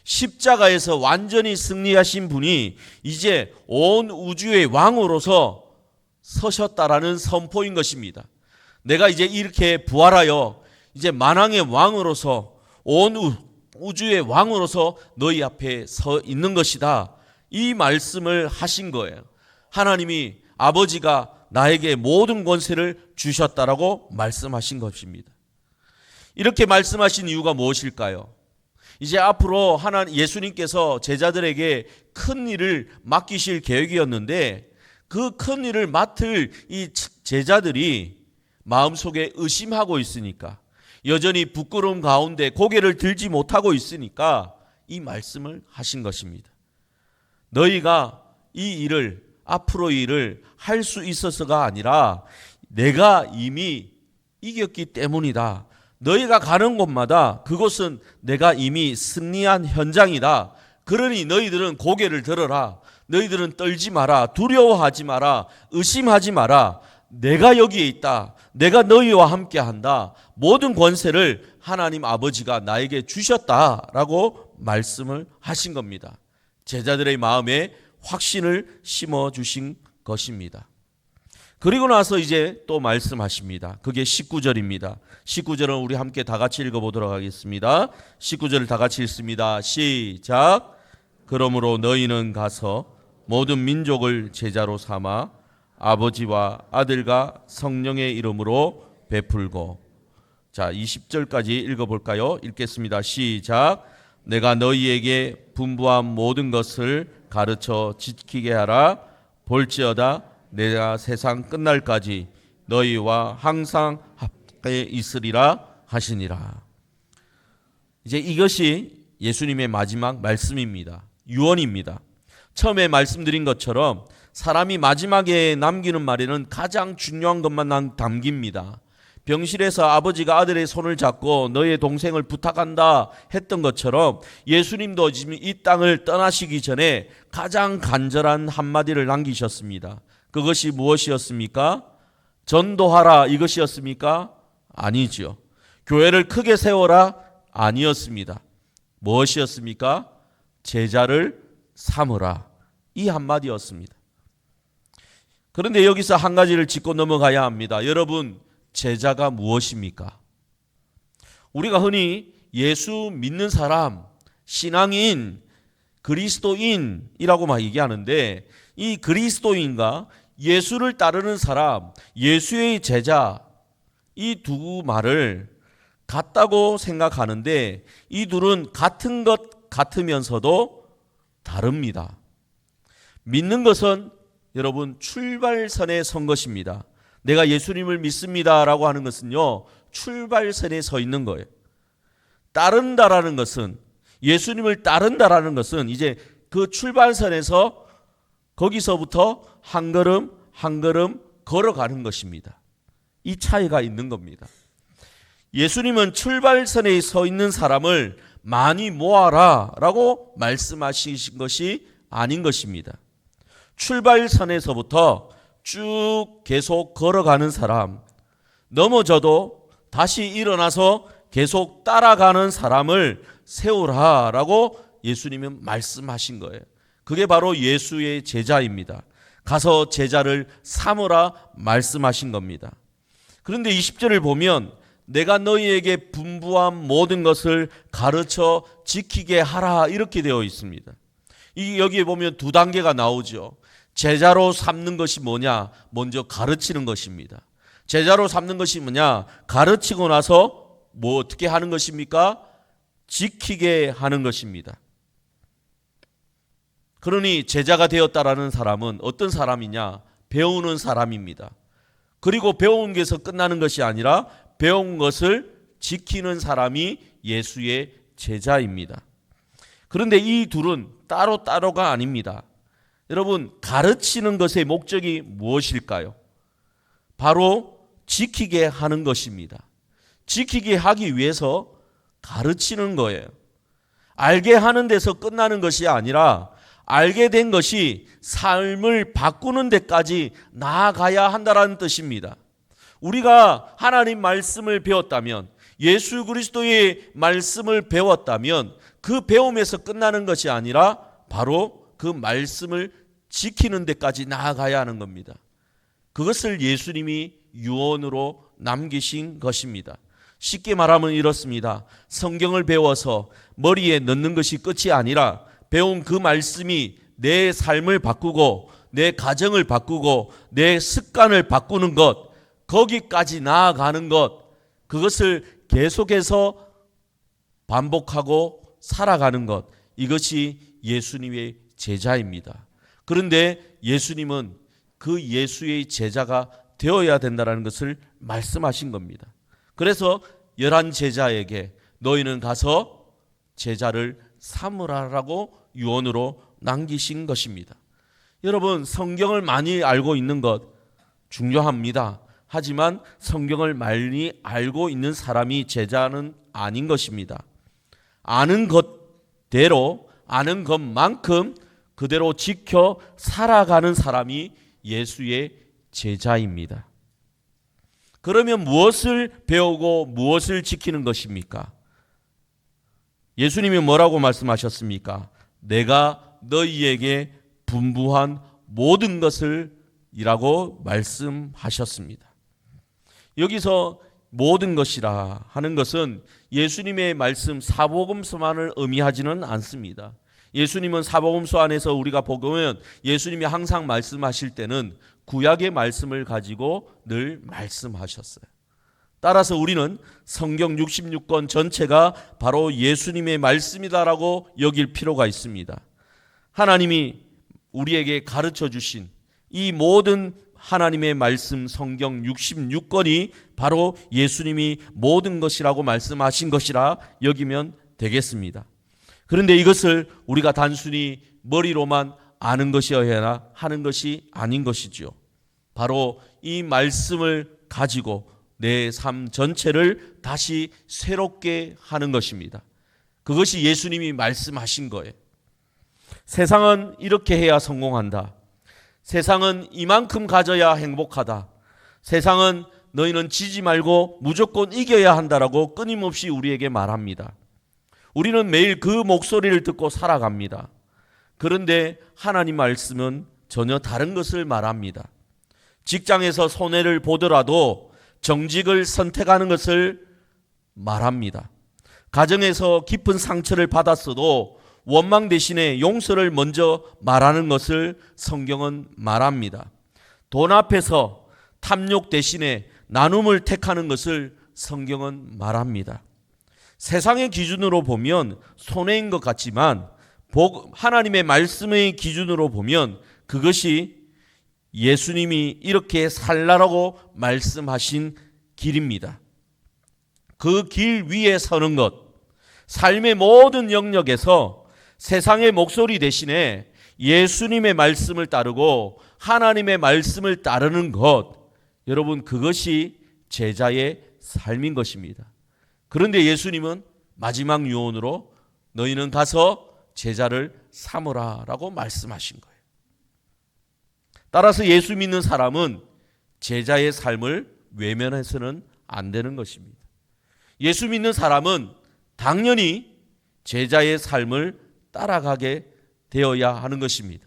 십자가에서 완전히 승리하신 분이 이제 온 우주의 왕으로서 서셨다라는 선포인 것입니다. 내가 이제 이렇게 부활하여 이제 만왕의 왕으로서 온 우주의 왕으로서 너희 앞에 서 있는 것이다, 이 말씀을 하신 거예요. 하나님이 아버지가 나에게 모든 권세를 주셨다라고 말씀하신 것입니다. 이렇게 말씀하신 이유가 무엇일까요? 이제 앞으로 예수님께서 제자들에게 큰 일을 맡기실 계획이었는데 그 큰 일을 맡을 이 제자들이 마음속에 의심하고 있으니까, 여전히 부끄러움 가운데 고개를 들지 못하고 있으니까 이 말씀을 하신 것입니다. 너희가 이 일을, 앞으로 이 일을 할 수 있어서가 아니라 내가 이미 이겼기 때문이다. 너희가 가는 곳마다 그곳은 내가 이미 승리한 현장이다. 그러니 너희들은 고개를 들어라. 너희들은 떨지 마라. 두려워하지 마라. 의심하지 마라. 내가 여기에 있다. 내가 너희와 함께 한다. 모든 권세를 하나님 아버지가 나에게 주셨다라고 말씀을 하신 겁니다. 제자들의 마음에 확신을 심어주신 것입니다. 그리고 나서 이제 또 말씀하십니다. 그게 19절입니다. 19절은 우리 함께 다 같이 읽어보도록 하겠습니다. 19절을 다 같이 읽습니다. 시작. 그러므로 너희는 가서 모든 민족을 제자로 삼아 아버지와 아들과 성령의 이름으로 베풀고. 자, 20절까지 읽어볼까요? 읽겠습니다. 시작. 내가 너희에게 분부한 모든 것을 가르쳐 지키게 하라. 볼지어다 내가 세상 끝날까지 너희와 항상 있으리라 하시니라. 이제 이것이 예수님의 마지막 말씀입니다. 유언입니다. 처음에 말씀드린 것처럼 사람이 마지막에 남기는 말에는 가장 중요한 것만 담깁니다. 병실에서 아버지가 아들의 손을 잡고 너의 동생을 부탁한다 했던 것처럼 예수님도 지금 이 땅을 떠나시기 전에 가장 간절한 한마디를 남기셨습니다. 그것이 무엇이었습니까? 전도하라 이것이었습니까? 아니죠. 교회를 크게 세워라? 아니었습니다. 무엇이었습니까? 제자를 삼으라 이 한마디였습니다. 그런데 여기서 한 가지를 짚고 넘어가야 합니다. 여러분, 제자가 무엇입니까? 우리가 흔히 예수 믿는 사람, 신앙인, 그리스도인이라고 막 얘기하는데 이 그리스도인과 예수를 따르는 사람, 예수의 제자 이 두 말을 같다고 생각하는데 이 둘은 같은 것 같으면서도 다릅니다. 믿는 것은 여러분 출발선에 선 것입니다. 내가 예수님을 믿습니다라고 하는 것은요, 출발선에 서 있는 거예요. 따른다라는 것은, 예수님을 따른다라는 것은 이제 그 출발선에서 거기서부터 한 걸음 한 걸음 걸어가는 것입니다. 이 차이가 있는 겁니다. 예수님은 출발선에 서 있는 사람을 많이 모아라 라고 말씀하신 것이 아닌 것입니다. 출발선에서부터 쭉 계속 걸어가는 사람, 넘어져도 다시 일어나서 계속 따라가는 사람을 세우라라고 예수님은 말씀하신 거예요. 그게 바로 예수의 제자입니다. 가서 제자를 삼으라 말씀하신 겁니다. 그런데 20절을 보면 내가 너희에게 분부한 모든 것을 가르쳐 지키게 하라 이렇게 되어 있습니다. 여기에 보면 두 단계가 나오죠. 제자로 삼는 것이 뭐냐? 먼저 가르치는 것입니다. 제자로 삼는 것이 뭐냐? 가르치고 나서 뭐 어떻게 하는 것입니까? 지키게 하는 것입니다. 그러니 제자가 되었다라는 사람은 어떤 사람이냐? 배우는 사람입니다. 그리고 배운 게서 끝나는 것이 아니라 배운 것을 지키는 사람이 예수의 제자입니다. 그런데 이 둘은 따로따로가 아닙니다. 여러분, 가르치는 것의 목적이 무엇일까요? 바로 지키게 하는 것입니다. 지키게 하기 위해서 가르치는 거예요. 알게 하는 데서 끝나는 것이 아니라 알게 된 것이 삶을 바꾸는 데까지 나아가야 한다는 뜻입니다. 우리가 하나님 말씀을 배웠다면, 예수 그리스도의 말씀을 배웠다면 그 배움에서 끝나는 것이 아니라 바로 그 말씀을 지키는 데까지 나아가야 하는 겁니다. 그것을 예수님이 유언으로 남기신 것입니다. 쉽게 말하면 이렇습니다. 성경을 배워서 머리에 넣는 것이 끝이 아니라 배운 그 말씀이 내 삶을 바꾸고 내 가정을 바꾸고 내 습관을 바꾸는 것, 거기까지 나아가는 것, 그것을 계속해서 반복하고 살아가는 것, 이것이 예수님의 제자입니다. 그런데 예수님은 그 예수의 제자가 되어야 된다는 것을 말씀하신 겁니다. 그래서 11 제자에게 너희는 가서 제자를 삼으라라고 유언으로 남기신 것입니다. 여러분, 성경을 많이 알고 있는 것 중요합니다. 하지만 성경을 많이 알고 있는 사람이 제자는 아닌 것입니다. 아는 것대로, 아는 것만큼 그대로 지켜 살아가는 사람이 예수의 제자입니다. 그러면 무엇을 배우고 무엇을 지키는 것입니까? 예수님이 뭐라고 말씀하셨습니까? 내가 너희에게 분부한 모든 것을 이라고 말씀하셨습니다. 여기서 모든 것이라 하는 것은 예수님의 말씀 사복음서만을 의미하지는 않습니다. 예수님은 사복음서 안에서 우리가 보면 예수님이 항상 말씀하실 때는 구약의 말씀을 가지고 늘 말씀하셨어요. 따라서 우리는 성경 66권 전체가 바로 예수님의 말씀이다라고 여길 필요가 있습니다. 하나님이 우리에게 가르쳐 주신 이 모든 하나님의 말씀 성경 66권이 바로 예수님이 모든 것이라고 말씀하신 것이라 여기면 되겠습니다. 그런데 이것을 우리가 단순히 머리로만 아는 것이어야 하는 것이 아닌 것이죠. 바로 이 말씀을 가지고 내 삶 전체를 다시 새롭게 하는 것입니다. 그것이 예수님이 말씀하신 거예요. 세상은 이렇게 해야 성공한다. 세상은 이만큼 가져야 행복하다. 세상은 너희는 지지 말고 무조건 이겨야 한다라고 끊임없이 우리에게 말합니다. 우리는 매일 그 목소리를 듣고 살아갑니다. 그런데 하나님 말씀은 전혀 다른 것을 말합니다. 직장에서 손해를 보더라도 정직을 선택하는 것을 말합니다. 가정에서 깊은 상처를 받았어도 원망 대신에 용서를 먼저 말하는 것을 성경은 말합니다. 돈 앞에서 탐욕 대신에 나눔을 택하는 것을 성경은 말합니다. 세상의 기준으로 보면 손해인 것 같지만 하나님의 말씀의 기준으로 보면 그것이 예수님이 이렇게 살라라고 말씀하신 길입니다. 그 길 위에 서는 것, 삶의 모든 영역에서 세상의 목소리 대신에 예수님의 말씀을 따르고 하나님의 말씀을 따르는 것, 여러분 그것이 제자의 삶인 것입니다. 그런데 예수님은 마지막 유언으로 너희는 가서 제자를 삼으라 라고 말씀하신 거예요. 따라서 예수 믿는 사람은 제자의 삶을 외면해서는 안 되는 것입니다. 예수 믿는 사람은 당연히 제자의 삶을 따라가게 되어야 하는 것입니다.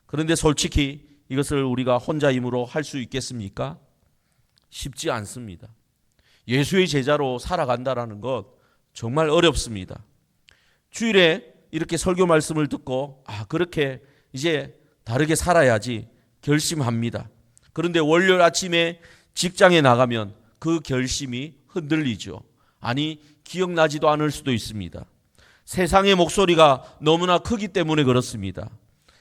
그런데 솔직히 이것을 우리가 혼자 힘으로 할 수 있겠습니까? 쉽지 않습니다. 예수의 제자로 살아간다라는 것 정말 어렵습니다. 주일에 이렇게 설교 말씀을 듣고 그렇게 이제 다르게 살아야지 결심합니다. 그런데 월요일 아침에 직장에 나가면 그 결심이 흔들리죠. 아니 기억나지도 않을 수도 있습니다. 세상의 목소리가 너무나 크기 때문에 그렇습니다.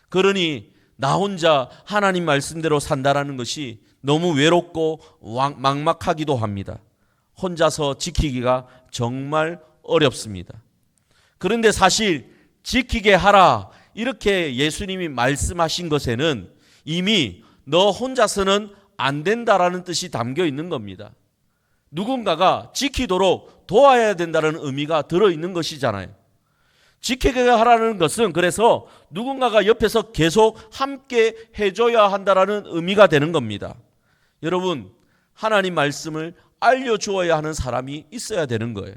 그러니 나 혼자 하나님 말씀대로 산다라는 것이 너무 외롭고 막막하기도 합니다. 혼자서 지키기가 정말 어렵습니다. 그런데 사실 지키게 하라 이렇게 예수님이 말씀하신 것에는 이미 너 혼자서는 안 된다라는 뜻이 담겨 있는 겁니다. 누군가가 지키도록 도와야 된다는 의미가 들어있는 것이잖아요. 지키게 하라는 것은 그래서 누군가가 옆에서 계속 함께 해줘야 한다라는 의미가 되는 겁니다. 여러분, 하나님 말씀을 알려주어야 하는 사람이 있어야 되는 거예요.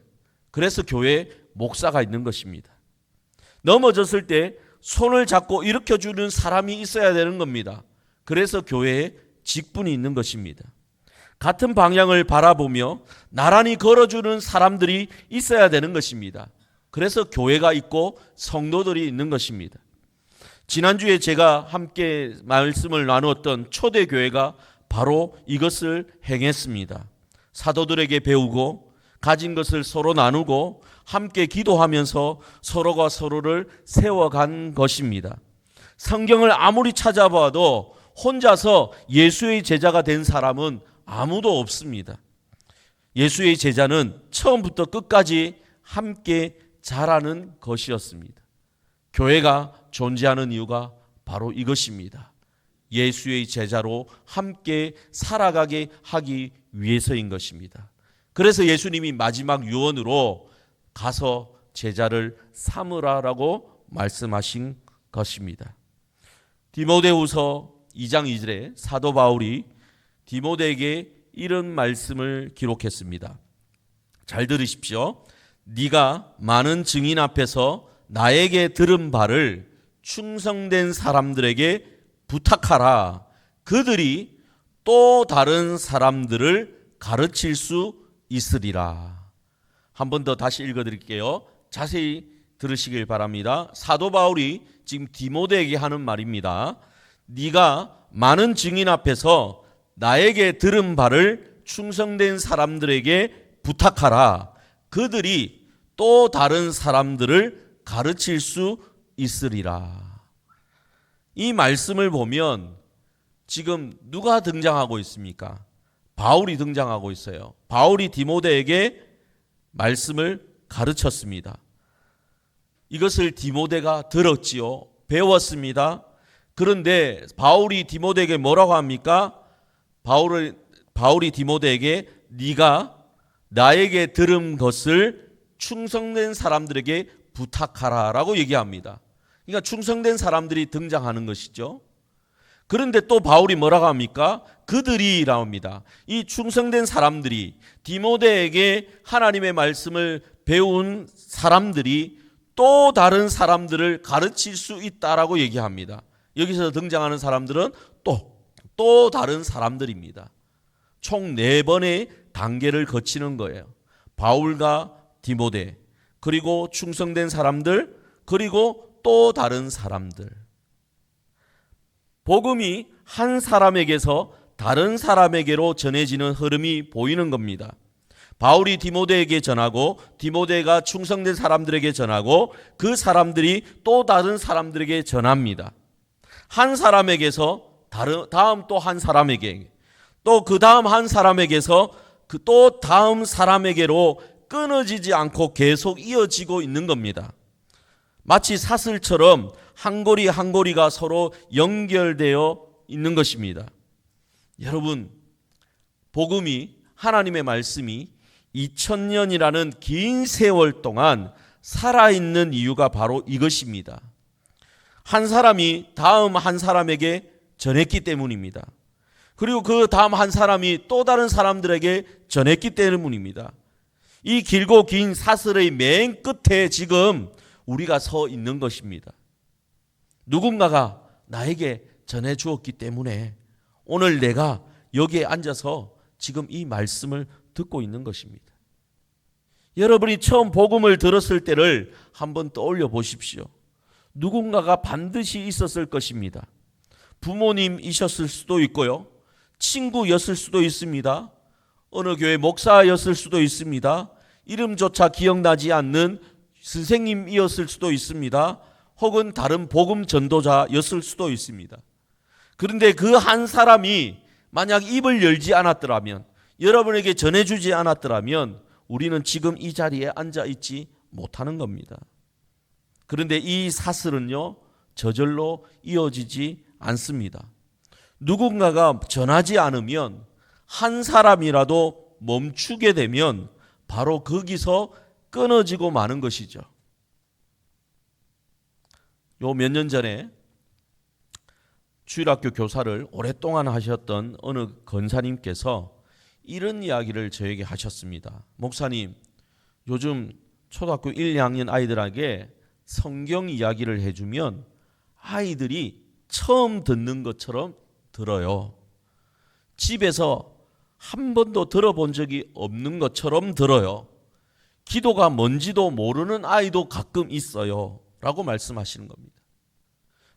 그래서 교회에 목사가 있는 것입니다. 넘어졌을 때 손을 잡고 일으켜주는 사람이 있어야 되는 겁니다. 그래서 교회에 직분이 있는 것입니다. 같은 방향을 바라보며 나란히 걸어주는 사람들이 있어야 되는 것입니다. 그래서 교회가 있고 성도들이 있는 것입니다. 지난주에 제가 함께 말씀을 나누었던 초대교회가 바로 이것을 행했습니다. 사도들에게 배우고 가진 것을 서로 나누고 함께 기도하면서 서로가 서로를 세워간 것입니다. 성경을 아무리 찾아봐도 혼자서 예수의 제자가 된 사람은 아무도 없습니다. 예수의 제자는 처음부터 끝까지 함께 자라는 것이었습니다. 교회가 존재하는 이유가 바로 이것입니다. 예수의 제자로 함께 살아가게 하기 위해서인 것입니다. 그래서 예수님이 마지막 유언으로 가서 제자를 삼으라라고 말씀하신 것입니다. 디모데후서 2장 2절에 사도 바울이 디모데에게 이런 말씀을 기록했습니다. 잘 들으십시오. 네가 많은 증인 앞에서 나에게 들은 바를 충성된 사람들에게 부탁하라. 그들이 또 다른 사람들을 가르칠 수 있으리라. 한 번 더 다시 읽어드릴게요. 자세히 들으시길 바랍니다. 사도 바울이 지금 디모데에게 하는 말입니다. 네가 많은 증인 앞에서 나에게 들은 바를 충성된 사람들에게 부탁하라. 그들이 또 다른 사람들을 가르칠 수 있으리라. 이 말씀을 보면 지금 누가 등장하고 있습니까? 바울이 등장하고 있어요. 바울이 디모데에게 말씀을 가르쳤습니다. 이것을 디모데가 들었지요. 배웠습니다. 그런데 바울이 디모데에게 뭐라고 합니까? 바울이 디모데에게 네가 나에게 들은 것을 충성된 사람들에게 부탁하라라고 얘기합니다. 그러니까 충성된 사람들이 등장하는 것이죠. 그런데 또 바울이 뭐라고 합니까? 그들이라고 합니다. 이 충성된 사람들이, 디모데에게 하나님의 말씀을 배운 사람들이 또 다른 사람들을 가르칠 수 있다라고 얘기합니다. 여기서 등장하는 사람들은 또 다른 사람들입니다. 총 4번의 단계를 거치는 거예요. 바울과 디모데, 그리고 충성된 사람들, 그리고 또 다른 사람들. 복음이 한 사람에게서 다른 사람에게로 전해지는 흐름이 보이는 겁니다. 바울이 디모데에게 전하고 디모데가 충성된 사람들에게 전하고 그 사람들이 또 다른 사람들에게 전합니다. 한 사람에게서 다음 또 한 사람에게, 또 그 다음 한 사람에게서 그 또 다음 사람에게로 끊어지지 않고 계속 이어지고 있는 겁니다. 마치 사슬처럼 한 고리 한 고리가 서로 연결되어 있는 것입니다. 여러분, 복음이, 하나님의 말씀이 2000년이라는 긴 세월 동안 살아있는 이유가 바로 이것입니다. 한 사람이 다음 한 사람에게 전했기 때문입니다. 그리고 그 다음 한 사람이 또 다른 사람들에게 전했기 때문입니다. 이 길고 긴 사슬의 맨 끝에 지금 우리가 서 있는 것입니다. 누군가가 나에게 전해주었기 때문에 오늘 내가 여기에 앉아서 지금 이 말씀을 듣고 있는 것입니다. 여러분이 처음 복음을 들었을 때를 한번 떠올려 보십시오. 누군가가 반드시 있었을 것입니다. 부모님이셨을 수도 있고요. 친구였을 수도 있습니다. 어느 교회 목사였을 수도 있습니다. 이름조차 기억나지 않는 선생님이었을 수도 있습니다. 혹은 다른 복음 전도자였을 수도 있습니다. 그런데 그 한 사람이 만약 입을 열지 않았더라면, 여러분에게 전해주지 않았더라면 우리는 지금 이 자리에 앉아 있지 못하는 겁니다. 그런데 이 사슬은요, 저절로 이어지지 않습니다. 누군가가 전하지 않으면, 한 사람이라도 멈추게 되면 바로 거기서 끊어지고 마는 것이죠. 요 몇 년 전에 주일학교 교사를 오랫동안 하셨던 어느 권사님께서 이런 이야기를 저에게 하셨습니다. 목사님, 요즘 초등학교 1, 2학년 아이들에게 성경 이야기를 해주면 아이들이 처음 듣는 것처럼 들어요. 집에서 한 번도 들어본 적이 없는 것처럼 들어요. 기도가 뭔지도 모르는 아이도 가끔 있어요. 라고 말씀하시는 겁니다.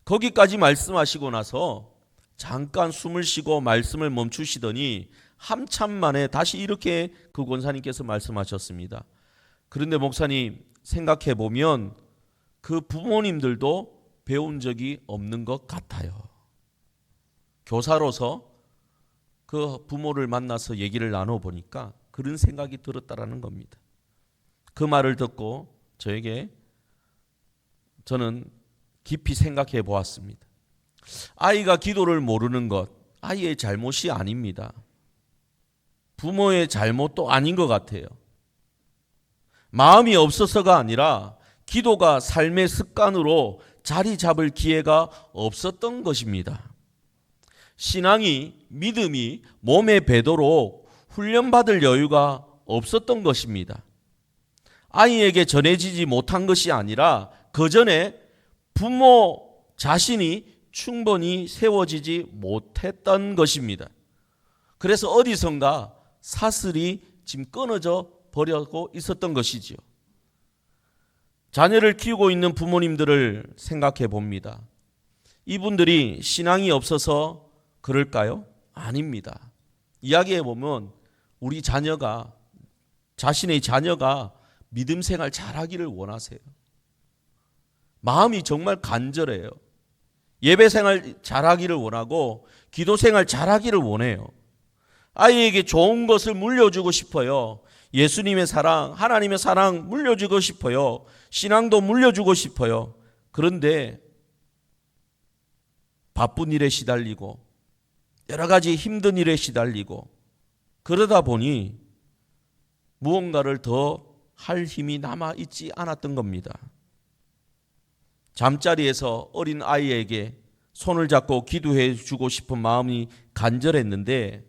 거기까지 말씀하시고 나서 잠깐 숨을 쉬고 말씀을 멈추시더니 한참 만에 다시 이렇게 그 권사님께서 말씀하셨습니다. 그런데 목사님, 생각해 보면 그 부모님들도 배운 적이 없는 것 같아요. 교사로서 그 부모를 만나서 얘기를 나눠보니까 그런 생각이 들었다라는 겁니다. 그 말을 듣고 저는 깊이 생각해 보았습니다. 아이가 기도를 모르는 것, 아이의 잘못이 아닙니다. 부모의 잘못도 아닌 것 같아요. 마음이 없어서가 아니라 기도가 삶의 습관으로 자리 잡을 기회가 없었던 것입니다. 신앙이, 믿음이 몸에 배도록 훈련받을 여유가 없었던 것입니다. 아이에게 전해지지 못한 것이 아니라 그 전에 부모 자신이 충분히 세워지지 못했던 것입니다. 그래서 어디선가 사슬이 지금 끊어져 버리고 있었던 것이지요. 자녀를 키우고 있는 부모님들을 생각해 봅니다. 이분들이 신앙이 없어서 그럴까요? 아닙니다. 이야기해 보면 우리 자신의 자녀가 믿음 생활 잘하기를 원하세요. 마음이 정말 간절해요. 예배 생활 잘하기를 원하고 기도 생활 잘하기를 원해요. 아이에게 좋은 것을 물려주고 싶어요. 예수님의 사랑, 하나님의 사랑 물려주고 싶어요. 신앙도 물려주고 싶어요. 그런데 바쁜 일에 시달리고 여러 가지 힘든 일에 시달리고 그러다 보니 무언가를 더 할 힘이 남아 있지 않았던 겁니다. 잠자리에서 어린 아이에게 손을 잡고 기도해 주고 싶은 마음이 간절했는데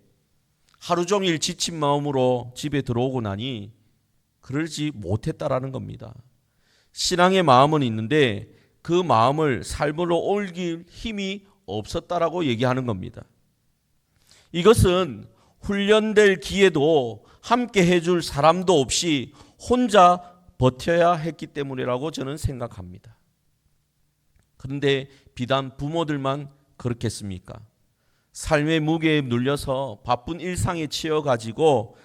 하루 종일 지친 마음으로 집에 들어오고 나니 그러지 못했다라는 겁니다. 신앙의 마음은 있는데 그 마음을 삶으로 옮길 힘이 없었다라고 얘기하는 겁니다. 이것은 훈련될 기회도 함께 해줄 사람도 없이 혼자 버텨야 했기 때문이라고 저는 생각합니다. 그런데 비단 부모들만 그렇겠습니까? 삶의 무게에 눌려서 바쁜 일상에 치여가지고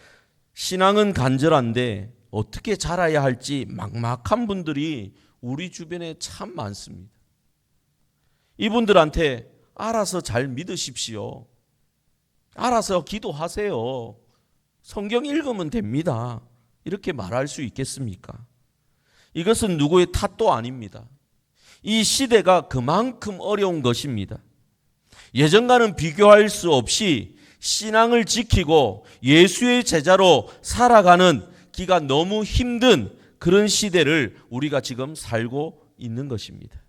신앙은 간절한데 어떻게 자라야 할지 막막한 분들이 우리 주변에 참 많습니다. 이분들한테 알아서 잘 믿으십시오. 알아서 기도하세요. 성경 읽으면 됩니다. 이렇게 말할 수 있겠습니까? 이것은 누구의 탓도 아닙니다. 이 시대가 그만큼 어려운 것입니다. 예전과는 비교할 수 없이 신앙을 지키고 예수의 제자로 살아가는 기가 너무 힘든 그런 시대를 우리가 지금 살고 있는 것입니다.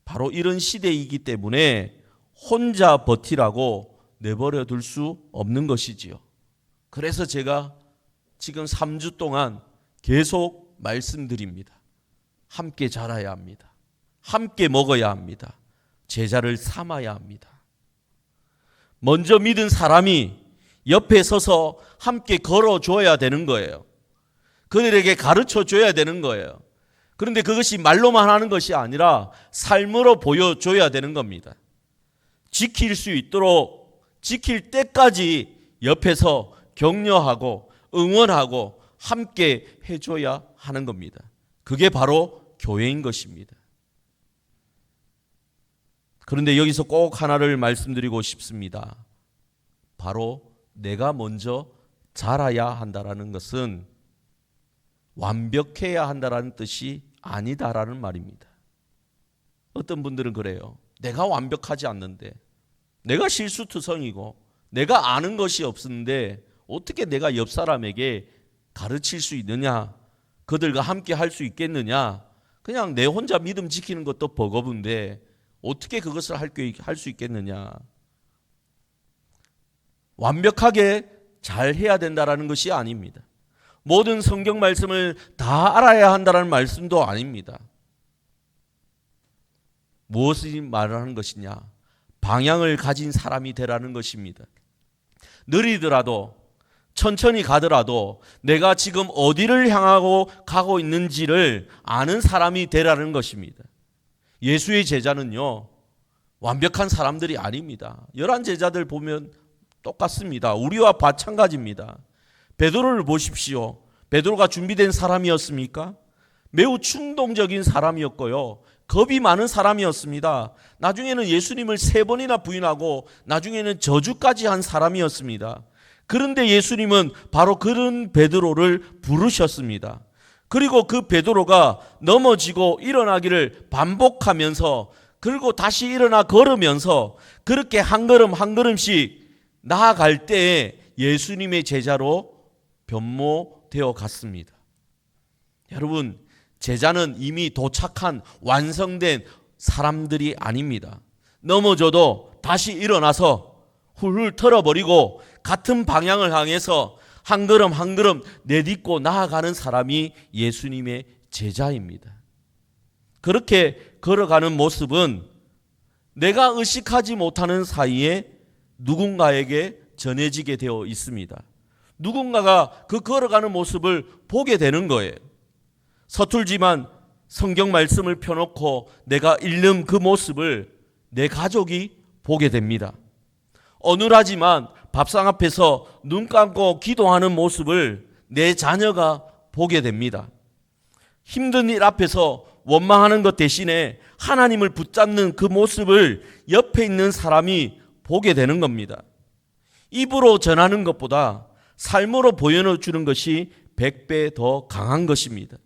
바로 이런 시대이기 때문에 혼자 버티라고 내버려 둘 수 없는 것이지요. 그래서 제가 지금 3주 동안 계속 말씀드립니다. 함께 자라야 합니다. 함께 먹어야 합니다. 제자를 삼아야 합니다. 먼저 믿은 사람이 옆에 서서 함께 걸어줘야 되는 거예요. 그들에게 가르쳐 줘야 되는 거예요. 그런데 그것이 말로만 하는 것이 아니라 삶으로 보여줘야 되는 겁니다. 지킬 수 있도록 지킬 때까지 옆에서 격려하고 응원하고 함께 해줘야 하는 겁니다. 그게 바로 교회인 것입니다. 그런데 여기서 꼭 하나를 말씀드리고 싶습니다. 바로 내가 먼저 자라야 한다라는 것은 완벽해야 한다라는 뜻이 아니다라는 말입니다. 어떤 분들은 그래요. 내가 완벽하지 않는데, 내가 실수투성이고 내가 아는 것이 없는데 어떻게 내가 옆 사람에게 가르칠 수 있느냐, 그들과 함께 할 수 있겠느냐, 그냥 내 혼자 믿음 지키는 것도 버거운데 어떻게 그것을 할 수 있겠느냐. 완벽하게 잘 해야 된다라는 것이 아닙니다. 모든 성경 말씀을 다 알아야 한다는 말씀도 아닙니다. 무엇을 말하는 것이냐? 방향을 가진 사람이 되라는 것입니다. 느리더라도 천천히 가더라도 내가 지금 어디를 향하고 가고 있는지를 아는 사람이 되라는 것입니다. 예수의 제자는요, 완벽한 사람들이 아닙니다. 11 제자들 보면 똑같습니다. 우리와 마찬가지입니다. 베드로를 보십시오. 베드로가 준비된 사람이었습니까? 매우 충동적인 사람이었고요. 겁이 많은 사람이었습니다. 나중에는 예수님을 3번이나 부인하고 나중에는 저주까지 한 사람이었습니다. 그런데 예수님은 바로 그런 베드로를 부르셨습니다. 그리고 그 베드로가 넘어지고 일어나기를 반복하면서, 그리고 다시 일어나 걸으면서 그렇게 한 걸음 한 걸음씩 나아갈 때에 예수님의 제자로 변모되어 갔습니다. 여러분, 제자는 이미 도착한 완성된 사람들이 아닙니다. 넘어져도 다시 일어나서 훌훌 털어버리고 같은 방향을 향해서 한 걸음 한 걸음 내딛고 나아가는 사람이 예수님의 제자입니다. 그렇게 걸어가는 모습은 내가 의식하지 못하는 사이에 누군가에게 전해지게 되어 있습니다. 누군가가 그 걸어가는 모습을 보게 되는 거예요. 서툴지만 성경 말씀을 펴놓고 내가 읽는 그 모습을 내 가족이 보게 됩니다. 어눌하지만 밥상 앞에서 눈 감고 기도하는 모습을 내 자녀가 보게 됩니다. 힘든 일 앞에서 원망하는 것 대신에 하나님을 붙잡는 그 모습을 옆에 있는 사람이 보게 되는 겁니다. 입으로 전하는 것보다 삶으로 보여주는 것이 100배 더 강한 것입니다.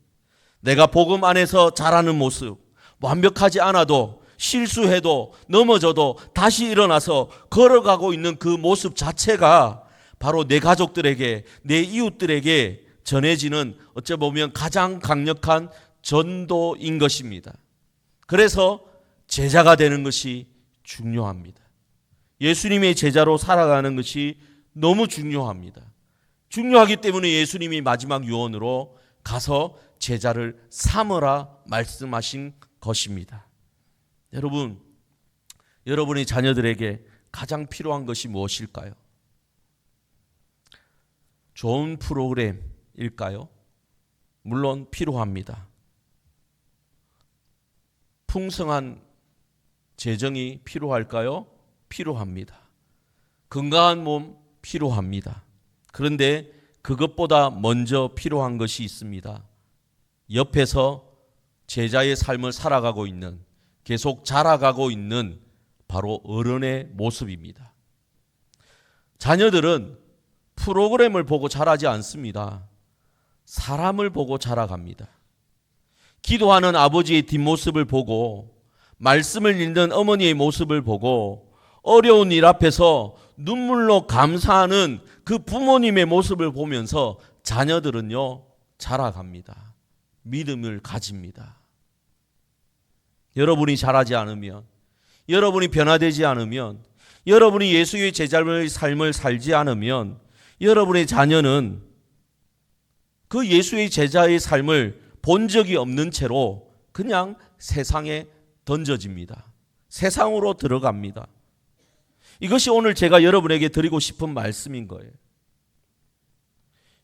내가 복음 안에서 자라는 모습, 완벽하지 않아도 실수해도 넘어져도 다시 일어나서 걸어가고 있는 그 모습 자체가 바로 내 가족들에게, 내 이웃들에게 전해지는 어찌 보면 가장 강력한 전도인 것입니다. 그래서 제자가 되는 것이 중요합니다. 예수님의 제자로 살아가는 것이 너무 중요합니다. 중요하기 때문에 예수님이 마지막 유언으로 가서 제자를 삼으라 말씀하신 것입니다. 여러분, 여러분의 자녀들에게 가장 필요한 것이 무엇일까요? 좋은 프로그램일까요? 물론 필요합니다. 풍성한 재정이 필요할까요? 필요합니다. 건강한 몸 필요합니다. 그런데 그것보다 먼저 필요한 것이 있습니다. 옆에서 제자의 삶을 살아가고 있는, 계속 자라가고 있는 바로 어른의 모습입니다. 자녀들은 프로그램을 보고 자라지 않습니다. 사람을 보고 자라갑니다. 기도하는 아버지의 뒷모습을 보고, 말씀을 읽는 어머니의 모습을 보고, 어려운 일 앞에서 눈물로 감사하는 그 부모님의 모습을 보면서 자녀들은요, 자라갑니다. 믿음을 가집니다. 여러분이 자라지 않으면, 여러분이 변화되지 않으면, 여러분이 예수의 제자의 삶을 살지 않으면 여러분의 자녀는 그 예수의 제자의 삶을 본 적이 없는 채로 그냥 세상에 던져집니다. 세상으로 들어갑니다. 이것이 오늘 제가 여러분에게 드리고 싶은 말씀인 거예요.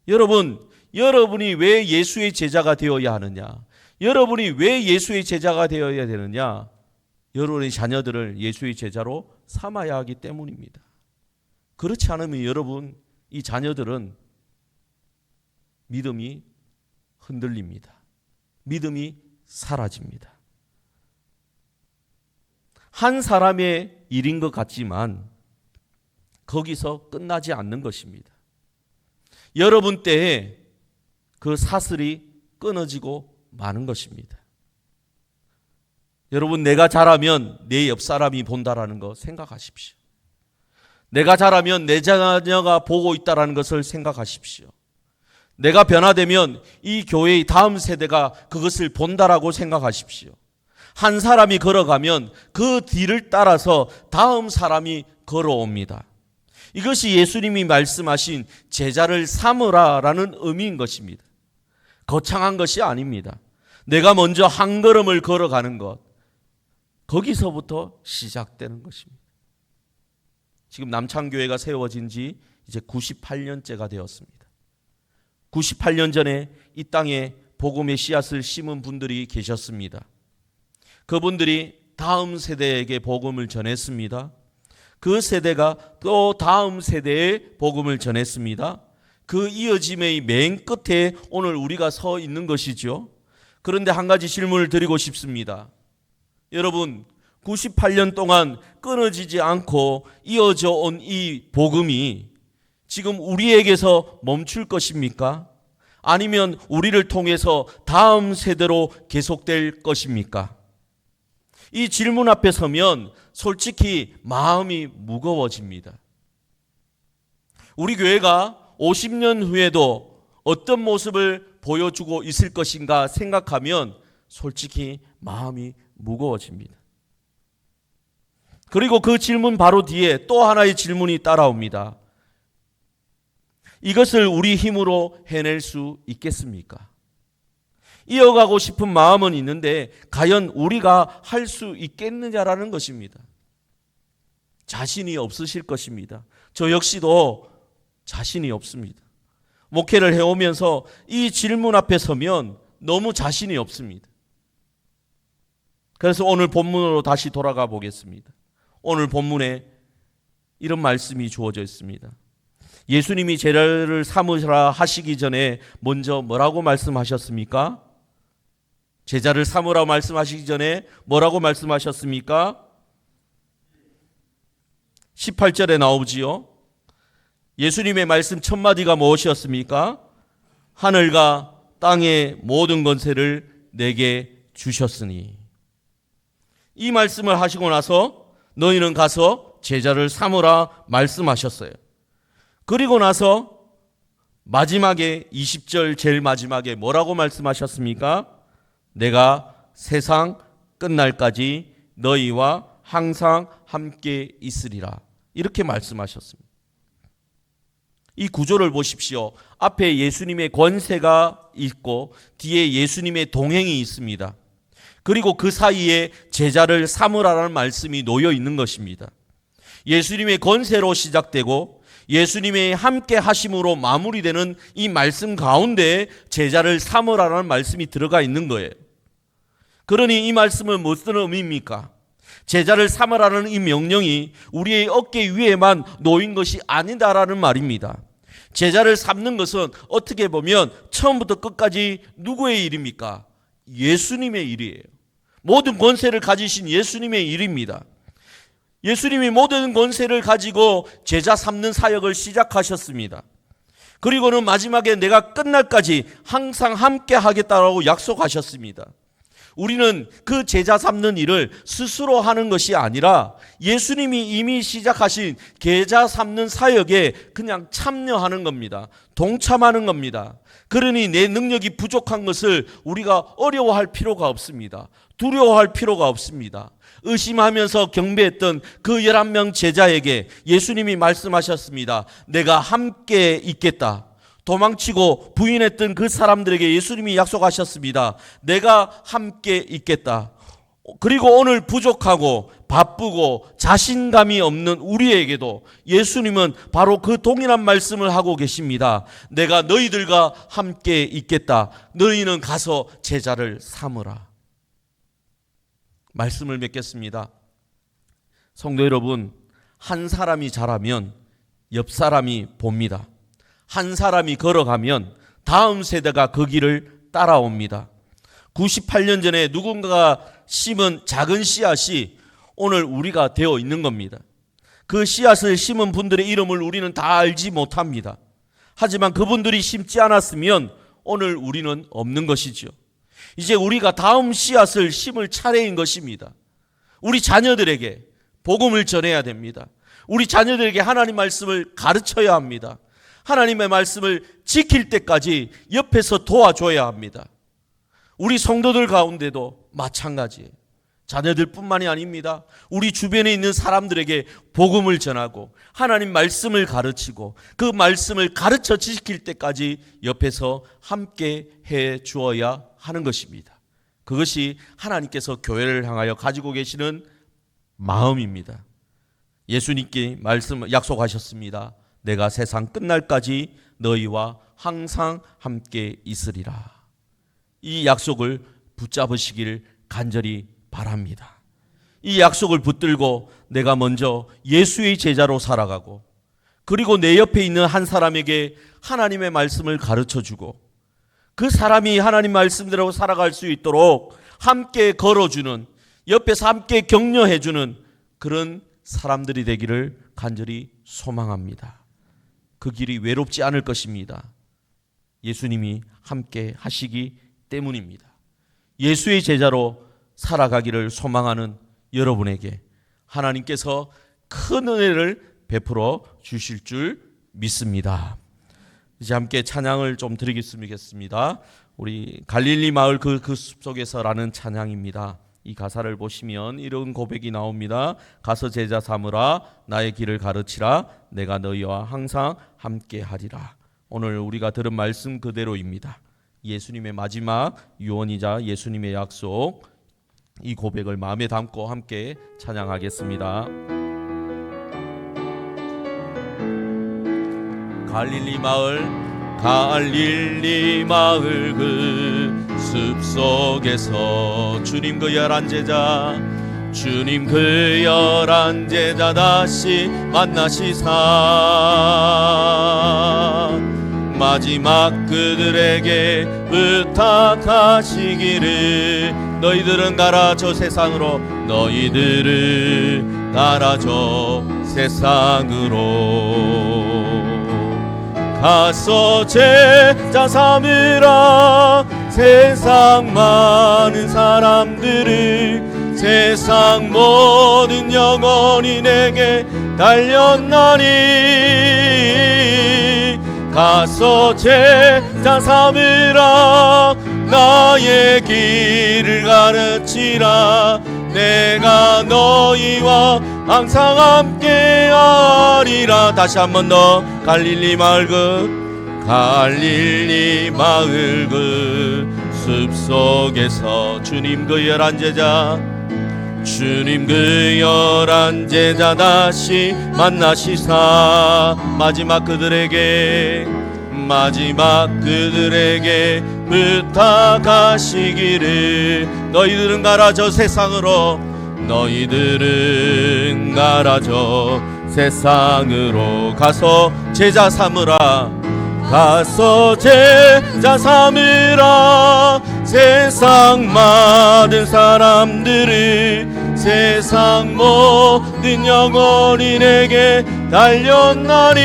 여러분이 왜 예수의 제자가 되어야 하느냐? 여러분이 왜 예수의 제자가 되어야 되느냐? 여러분의 자녀들을 예수의 제자로 삼아야 하기 때문입니다. 그렇지 않으면 여러분, 이 자녀들은 믿음이 흔들립니다. 믿음이 사라집니다. 한 사람의 일인 것 같지만 거기서 끝나지 않는 것입니다. 여러분 때에 그 사슬이 끊어지고 마는 것입니다. 여러분, 내가 잘하면 내 옆 사람이 본다라는 거 생각하십시오. 내가 잘하면 내 자녀가 보고 있다라는 것을 생각하십시오. 내가 변화되면 이 교회의 다음 세대가 그것을 본다라고 생각하십시오. 한 사람이 걸어가면 그 뒤를 따라서 다음 사람이 걸어옵니다. 이것이 예수님이 말씀하신 제자를 삼으라라는 의미인 것입니다. 거창한 것이 아닙니다. 내가 먼저 한 걸음을 걸어가는 것, 거기서부터 시작되는 것입니다. 지금 남창교회가 세워진 지 이제 98년째가 되었습니다. 98년 전에 이 땅에 복음의 씨앗을 심은 분들이 계셨습니다. 그분들이 다음 세대에게 복음을 전했습니다. 그 세대가 또 다음 세대에 복음을 전했습니다. 그 이어짐의 맨 끝에 오늘 우리가 서 있는 것이죠. 그런데 한 가지 질문을 드리고 싶습니다. 여러분, 98년 동안 끊어지지 않고 이어져 온 이 복음이 지금 우리에게서 멈출 것입니까? 아니면 우리를 통해서 다음 세대로 계속될 것입니까? 이 질문 앞에 서면 솔직히 마음이 무거워집니다. 우리 교회가 50년 후에도 어떤 모습을 보여주고 있을 것인가 생각하면 솔직히 마음이 무거워집니다. 그리고 그 질문 바로 뒤에 또 하나의 질문이 따라옵니다. 이것을 우리 힘으로 해낼 수 있겠습니까? 이어가고 싶은 마음은 있는데 과연 우리가 할 수 있겠느냐라는 것입니다. 자신이 없으실 것입니다. 저 역시도 자신이 없습니다. 목회를 해오면서 이 질문 앞에 서면 너무 자신이 없습니다. 그래서 오늘 본문으로 다시 돌아가 보겠습니다. 오늘 본문에 이런 말씀이 주어져 있습니다. 예수님이 제자를 삼으라 하시기 전에 먼저 뭐라고 말씀하셨습니까? 제자를 삼으라고 말씀하시기 전에 뭐라고 말씀하셨습니까? 18절에 나오지요. 예수님의 말씀 첫 마디가 무엇이었습니까? 하늘과 땅의 모든 권세를 내게 주셨으니. 이 말씀을 하시고 나서 너희는 가서 제자를 삼으라 말씀하셨어요. 그리고 나서 마지막에 20절 제일 마지막에 뭐라고 말씀하셨습니까? 내가 세상 끝날까지 너희와 항상 함께 있으리라. 이렇게 말씀하셨습니다. 이 구조를 보십시오. 앞에 예수님의 권세가 있고 뒤에 예수님의 동행이 있습니다. 그리고 그 사이에 제자를 삼으라는 말씀이 놓여 있는 것입니다. 예수님의 권세로 시작되고 예수님의 함께 하심으로 마무리되는 이 말씀 가운데 제자를 삼으라는 말씀이 들어가 있는 거예요. 그러니 이 말씀은 무슨 의미입니까? 제자를 삼으라는 이 명령이 우리의 어깨 위에만 놓인 것이 아니다라는 말입니다. 제자를 삼는 것은 어떻게 보면 처음부터 끝까지 누구의 일입니까? 예수님의 일이에요. 모든 권세를 가지신 예수님의 일입니다. 예수님이 모든 권세를 가지고 제자 삼는 사역을 시작하셨습니다. 그리고는 마지막에 내가 끝날까지 항상 함께 하겠다라고 약속하셨습니다. 우리는 그 제자 삼는 일을 스스로 하는 것이 아니라 예수님이 이미 시작하신 제자 삼는 사역에 그냥 참여하는 겁니다. 동참하는 겁니다. 그러니 내 능력이 부족한 것을 우리가 어려워할 필요가 없습니다. 두려워할 필요가 없습니다. 의심하면서 경배했던 그 11명 제자에게 예수님이 말씀하셨습니다. 내가 함께 있겠다. 도망치고 부인했던 그 사람들에게 예수님이 약속하셨습니다. 내가 함께 있겠다. 그리고 오늘 부족하고 바쁘고 자신감이 없는 우리에게도 예수님은 바로 그 동일한 말씀을 하고 계십니다. 내가 너희들과 함께 있겠다. 너희는 가서 제자를 삼으라. 말씀을 맺겠습니다. 성도 여러분, 한 사람이 자라면 옆 사람이 봅니다. 한 사람이 걸어가면 다음 세대가 그 길을 따라옵니다. 98년 전에 누군가가 심은 작은 씨앗이 오늘 우리가 되어 있는 겁니다. 그 씨앗을 심은 분들의 이름을 우리는 다 알지 못합니다. 하지만 그분들이 심지 않았으면 오늘 우리는 없는 것이죠. 이제 우리가 다음 씨앗을 심을 차례인 것입니다. 우리 자녀들에게 복음을 전해야 됩니다. 우리 자녀들에게 하나님 말씀을 가르쳐야 합니다. 하나님의 말씀을 지킬 때까지 옆에서 도와줘야 합니다. 우리 성도들 가운데도 마찬가지예요. 자녀들뿐만이 아닙니다. 우리 주변에 있는 사람들에게 복음을 전하고 하나님 말씀을 가르치고 그 말씀을 가르쳐 지킬 때까지 옆에서 함께 해 주어야 하는 것입니다. 그것이 하나님께서 교회를 향하여 가지고 계시는 마음입니다. 예수님께 약속하셨습니다. 내가 세상 끝날까지 너희와 항상 함께 있으리라. 이 약속을 붙잡으시길 간절히 바랍니다. 이 약속을 붙들고 내가 먼저 예수의 제자로 살아가고 그리고 내 옆에 있는 한 사람에게 하나님의 말씀을 가르쳐주고 그 사람이 하나님 말씀대로 살아갈 수 있도록 함께 걸어주는, 옆에서 함께 격려해주는 그런 사람들이 되기를 간절히 소망합니다. 그 길이 외롭지 않을 것입니다. 예수님이 함께 하시기 때문입니다. 예수의 제자로 살아가기를 소망하는 여러분에게 하나님께서 큰 은혜를 베풀어 주실 줄 믿습니다. 이제 함께 찬양을 좀 드리겠습니다. 우리 갈릴리 마을 그 숲속에서라는 찬양입니다. 이 가사를 보시면 이런 고백이 나옵니다. 가서 제자 삼으라, 나의 길을 가르치라, 내가 너희와 항상 함께 하리라. 오늘 우리가 들은 말씀 그대로입니다. 예수님의 마지막 유언이자 예수님의 약속, 이 고백을 마음에 담고 함께 찬양하겠습니다. 갈릴리 마을 그 숲속에서 주님 그 11제자, 주님 그 11제자 다시 만나시사 마지막 그들에게 부탁하시기를 너희들은 가라 저 세상으로 너희들은 가라 저 세상으로 가서 제자 삼으라 세상 많은 사람들을 세상 모든 영혼이 내게 달렸나니 가서 제자 삼으라 나의 길을 가르치라 내가 너희와 항상 함께하리라. 다시 한 번 더 갈릴리 마을 그 숲속에서 주님 그 열한 제자 다시 만나시사 마지막 그들에게 부탁하시기를 너희들은 가라 저 세상으로 너희들은 가라 저 세상으로 가서 제자 삼으라 세상 많은 사람들을 세상 모든 영혼이 내게 달렸나니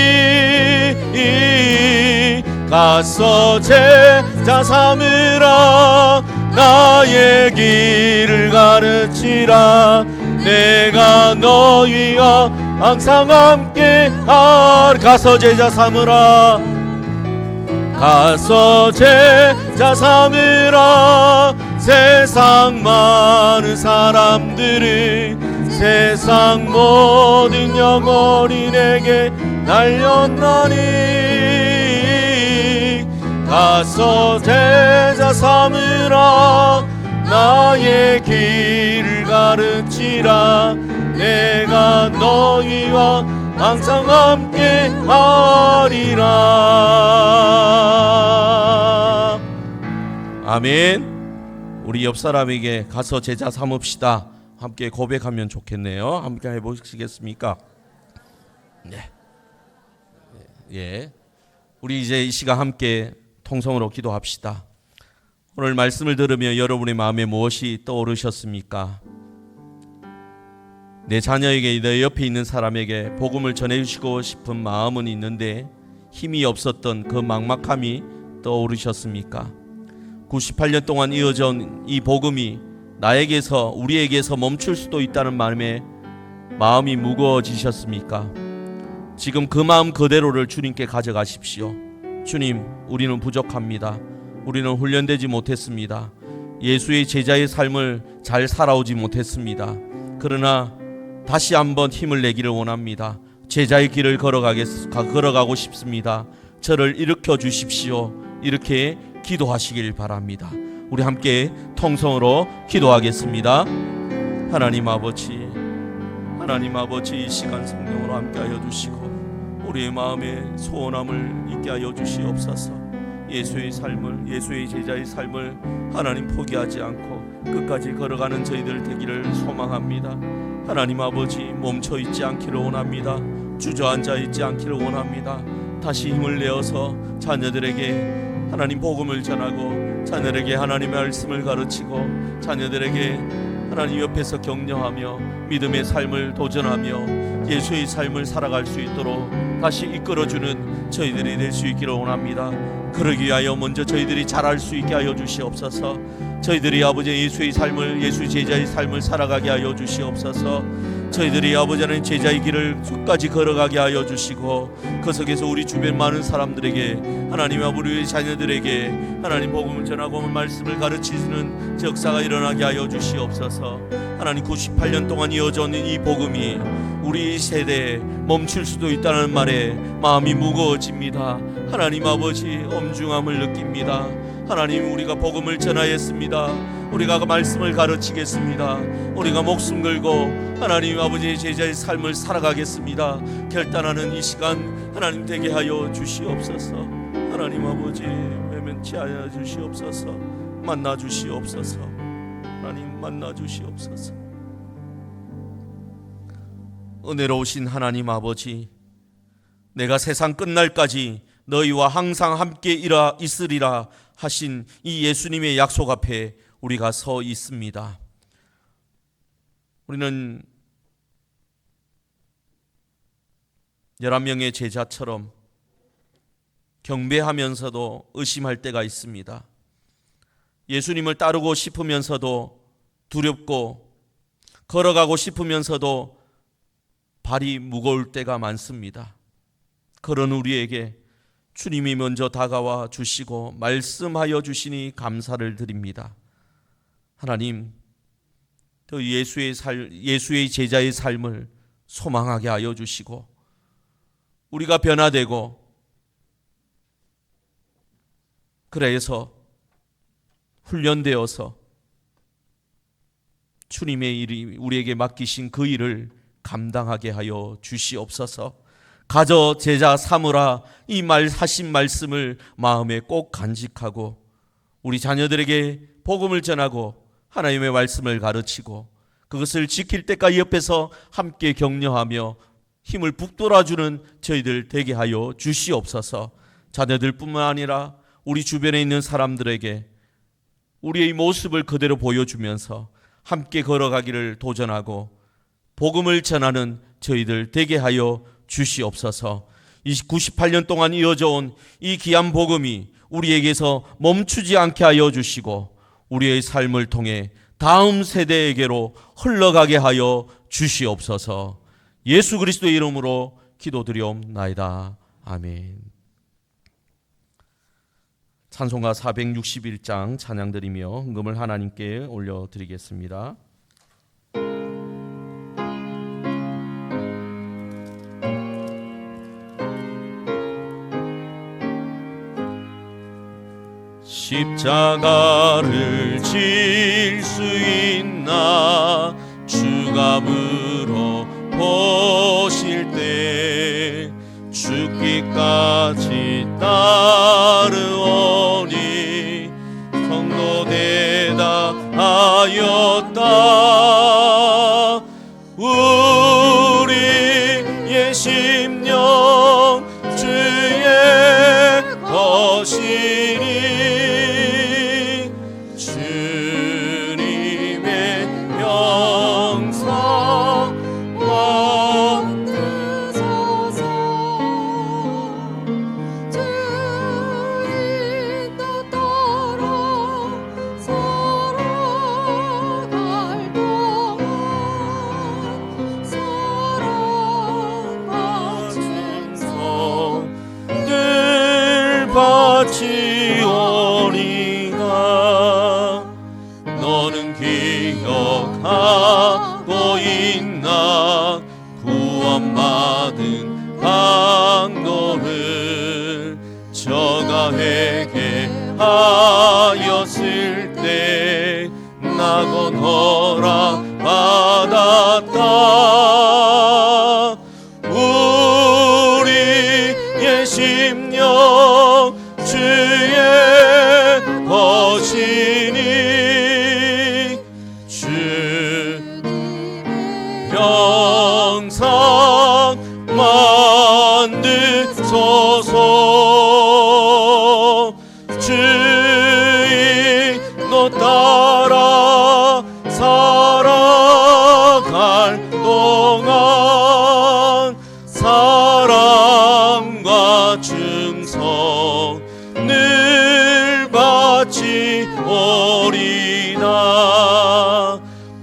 가서 제자 삼으라 나의 길을 가르치라 내가 너희와 항상 함께하리 가서 제자 삼으라 세상 많은 사람들을 세상 모든 영혼이 내게 달렸나니 가서 제자 삼으라 나의 길을 가르치라 내가 너희와 항상 함께 하리라. 아멘. 우리 옆 사람에게 가서 제자 삼읍시다 함께 고백하면 좋겠네요. 함께 해보시겠습니까? 네. 예. 우리 이제 이 시간 함께 통성으로 기도합시다. 오늘 말씀을 들으며 여러분의 마음에 무엇이 떠오르셨습니까? 내 자녀에게 내 옆에 있는 사람에게 복음을 전해주시고 싶은 마음은 있는데 힘이 없었던 그 막막함이 떠오르셨습니까? 98년 동안 이어져온 이 복음이 나에게서 우리에게서 멈출 수도 있다는 마음이 무거워지셨습니까? 지금 그 마음 그대로를 주님께 가져가십시오. 주님, 우리는 부족합니다. 우리는 훈련되지 못했습니다. 예수의 제자의 삶을 잘 살아오지 못했습니다. 그러나 다시 한번 힘을 내기를 원합니다. 제자의 길을 걸어가고 싶습니다. 저를 일으켜 주십시오. 이렇게 기도하시길 바랍니다. 우리 함께 통성으로 기도하겠습니다. 하나님 아버지 이 시간 성령으로 함께하여 주시고 우리의 마음에 소원함을 있게 하여 주시옵소서. 예수의 제자의 삶을 하나님 포기하지 않고 끝까지 걸어가는 저희들 되기를 소망합니다. 하나님 아버지 멈춰 있지 않기를 원합니다. 주저앉아 있지 않기를 원합니다. 다시 힘을 내어서 자녀들에게 하나님 복음을 전하고 자녀들에게 하나님의 말씀을 가르치고 자녀들에게 하나님 옆에서 격려하며 믿음의 삶을 도전하며 예수의 삶을 살아갈 수 있도록 다시 이끌어주는 저희들이 될 수 있기를 원합니다. 그러기 위하여 먼저 저희들이 잘할 수 있게 하여 주시옵소서. 저희들이 아버지 예수의 삶을 예수 제자의 삶을 살아가게 하여 주시옵소서. 저희들이 아버지 하나님 제자의 길을 끝까지 걸어가게 하여 주시고 그 속에서 우리 주변 많은 사람들에게 하나님 우리 자녀들에게 하나님 복음을 전하고 말씀을 가르치는 역사가 일어나게 하여 주시옵소서. 하나님 98년 동안 이어져 있는 이 복음이 우리 세대에 멈출 수도 있다는 말에 마음이 무거워집니다. 하나님 아버지 엄중함을 느낍니다. 하나님 우리가 복음을 전하였습니다. 우리가 그 말씀을 가르치겠습니다. 우리가 목숨 걸고 하나님 아버지의 제자의 삶을 살아가겠습니다. 결단하는 이 시간 하나님 되게 하여 주시옵소서. 하나님 아버지 외면치 하여 주시옵소서. 만나 주시옵소서. 하나님 만나 주시옵소서. 은혜로우신 하나님 아버지, 내가 세상 끝날까지 너희와 항상 함께 있으리라 하신 이 예수님의 약속 앞에 우리가 서 있습니다. 우리는 11명의 제자처럼 경배하면서도 의심할 때가 있습니다. 예수님을 따르고 싶으면서도 두렵고 걸어가고 싶으면서도 발이 무거울 때가 많습니다. 그런 우리에게 주님이 먼저 다가와 주시고 말씀하여 주시니 감사를 드립니다. 하나님, 또 예수의 제자의 삶을 소망하게 하여 주시고 우리가 변화되고 그래서 훈련되어서 주님의 일이 우리에게 맡기신 그 일을 감당하게 하여 주시옵소서. 가져 제자 삼으라 이 하신 말씀을 마음에 꼭 간직하고 우리 자녀들에게 복음을 전하고 하나님의 말씀을 가르치고 그것을 지킬 때까지 옆에서 함께 격려하며 힘을 북돋아주는 저희들 되게 하여 주시옵소서. 자녀들뿐만 아니라 우리 주변에 있는 사람들에게 우리의 모습을 그대로 보여주면서 함께 걸어가기를 도전하고 복음을 전하는 저희들 되게 하여 주시옵소서. 98년 동안 이어져 온 이 귀한 복음이 우리에게서 멈추지 않게 하여 주시고 우리의 삶을 통해 다음 세대에게로 흘러가게 하여 주시옵소서. 예수 그리스도의 이름으로 기도드리옵나이다. 아멘. 찬송가 461장 찬양드리며 헌금을 하나님께 올려드리겠습니다. 십자가를 질 수 있나 주감으로 보실 때 죽기까지 따르오니 성도 대답하였다. 우리의 심령 주의 것이니 주님의 영성
만드소서. 주의 뜻 따라 살아갈 동안 사랑과 충성
늘 바치오니가 너는 기억하고 있나 구원받은 강도를 저가 회개하였을 때 나곤 허락받았다. 우리의 심령 주의 것이니 주님의 영상 만드소서. 주의 너 따라 살아갈 동안 사랑과 충성 늘 바치오리다.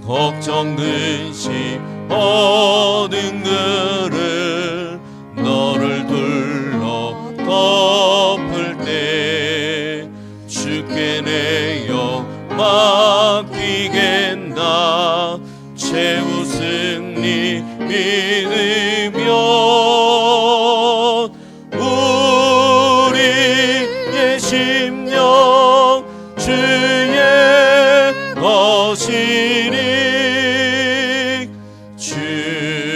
걱정 근심 모든 그를 너를 둘러 덮을 때 주께 내 영 맡기겠나. 최후 승리 믿으며 우리의 심령 주의 것이니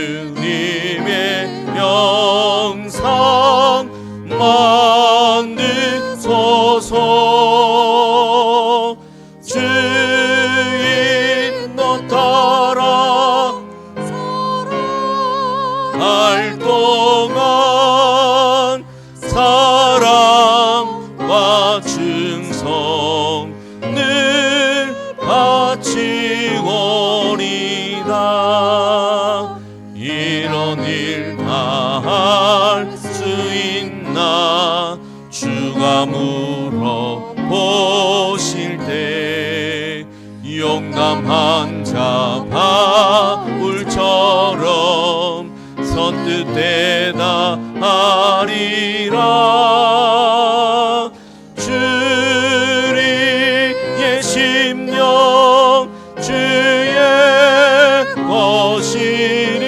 주님의 영상 만드소서. 주의 너 따라 갈 동안 사랑과 충성 늘 바치오리다. 이런 일 다 할 수 있나 주가 물어보실 때 용감한 자 바울처럼 선뜻 대답하리라. 주리의 심령 주의 것이니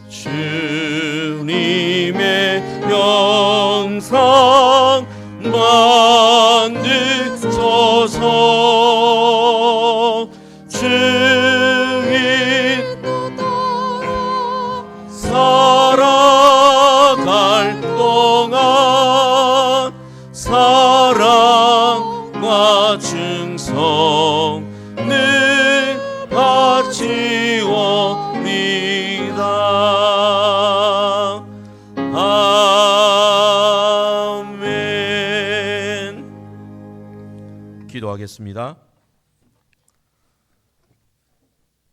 주님의 영상 만드소서. 주인 살아갈 동안 사랑과 충성을 바치오리다. 아멘. 기도하겠습니다.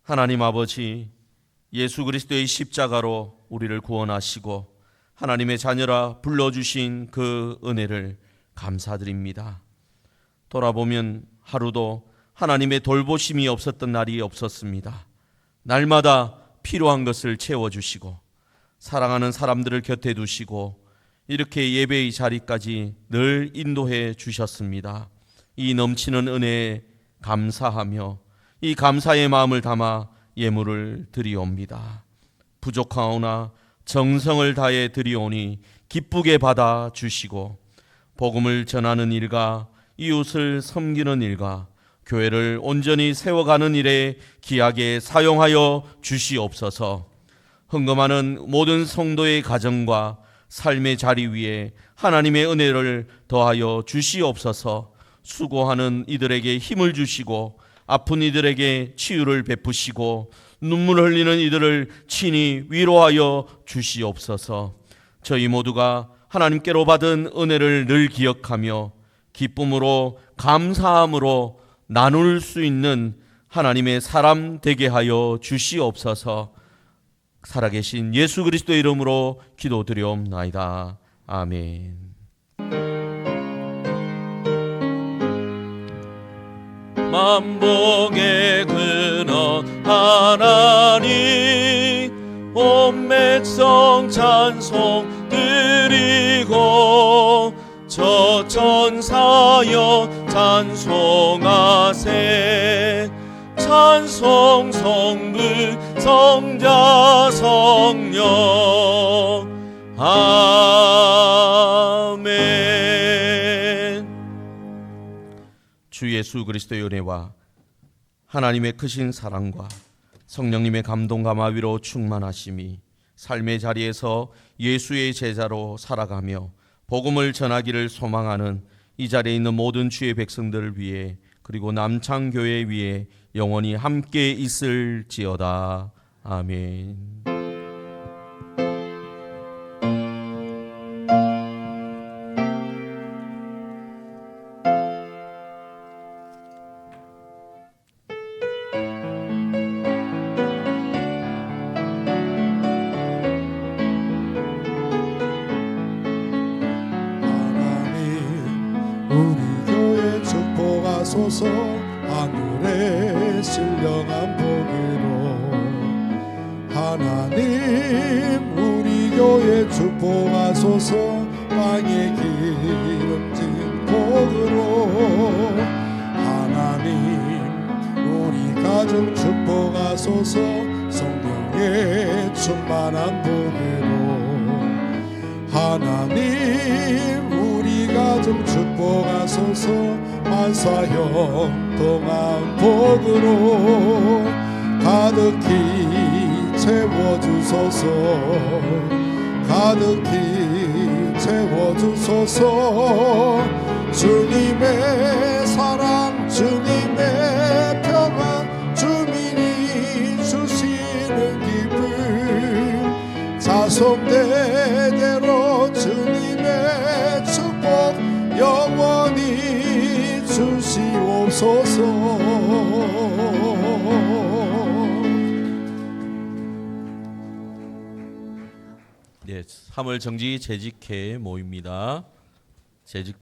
하나님 아버지, 예수 그리스도의 십자가로 우리를 구원하시고 하나님의 자녀라 불러주신 그 은혜를 감사드립니다. 돌아보면 하루도 하나님의 돌보심이 없었던 날이 없었습니다. 날마다 필요한 것을 채워주시고 사랑하는 사람들을 곁에 두시고 이렇게 예배의 자리까지 늘 인도해 주셨습니다. 이 넘치는 은혜에 감사하며 이 감사의 마음을 담아 예물을 드리옵니다. 부족하오나 정성을 다해 드리오니 기쁘게 받아 주시고 복음을 전하는 일과 이웃을 섬기는 일과 교회를 온전히 세워가는 일에 귀하게 사용하여 주시옵소서. 헌금하는 모든 성도의 가정과 삶의 자리 위에 하나님의 은혜를 더하여 주시옵소서. 수고하는 이들에게 힘을 주시고 아픈 이들에게 치유를 베푸시고 눈물 흘리는 이들을 친히 위로하여 주시옵소서. 저희 모두가 하나님께로 받은 은혜를 늘 기억하며 기쁨으로 감사함으로 나눌 수 있는 하나님의 사람 되게 하여 주시옵소서. 살아계신 예수 그리스도의 이름으로 기도드리옵나이다. 아멘. 만복의 근원 하나님 온 백성 찬송 드리고 저 천사여 찬송하세. 찬송 성부 성자 성령 아멘. 주 예수 그리스도의 은혜와 하나님의 크신 사랑과 성령님의 감동과 마위로 충만하심이 삶의 자리에서 예수의 제자로 살아가며 복음을 전하기를 소망하는 이 자리에 있는 모든 주의 백성들을 위해 그리고 남창교회 위에 영원히 함께 있을지어다. 아멘.
우리 교회 축복하소서. 하늘의 신령한 복으로 하나님 우리 교회 축복하소서. 왕의 기름진 복으로 하나님 우리 가정 축복하소서. 성령의 충만한 복으로 하나님 우리 가정 축복하소서. 만사형통한 복으로 가득히 채워주소서. 가득히 채워주소서. 주님의 사랑 주님의 평안 주민이 주시는 기쁨 자손대대로 주님의 축복 영원히 주시옵소서. 주옵소서.
네, 3월 정지 재직회 모입니다. 재직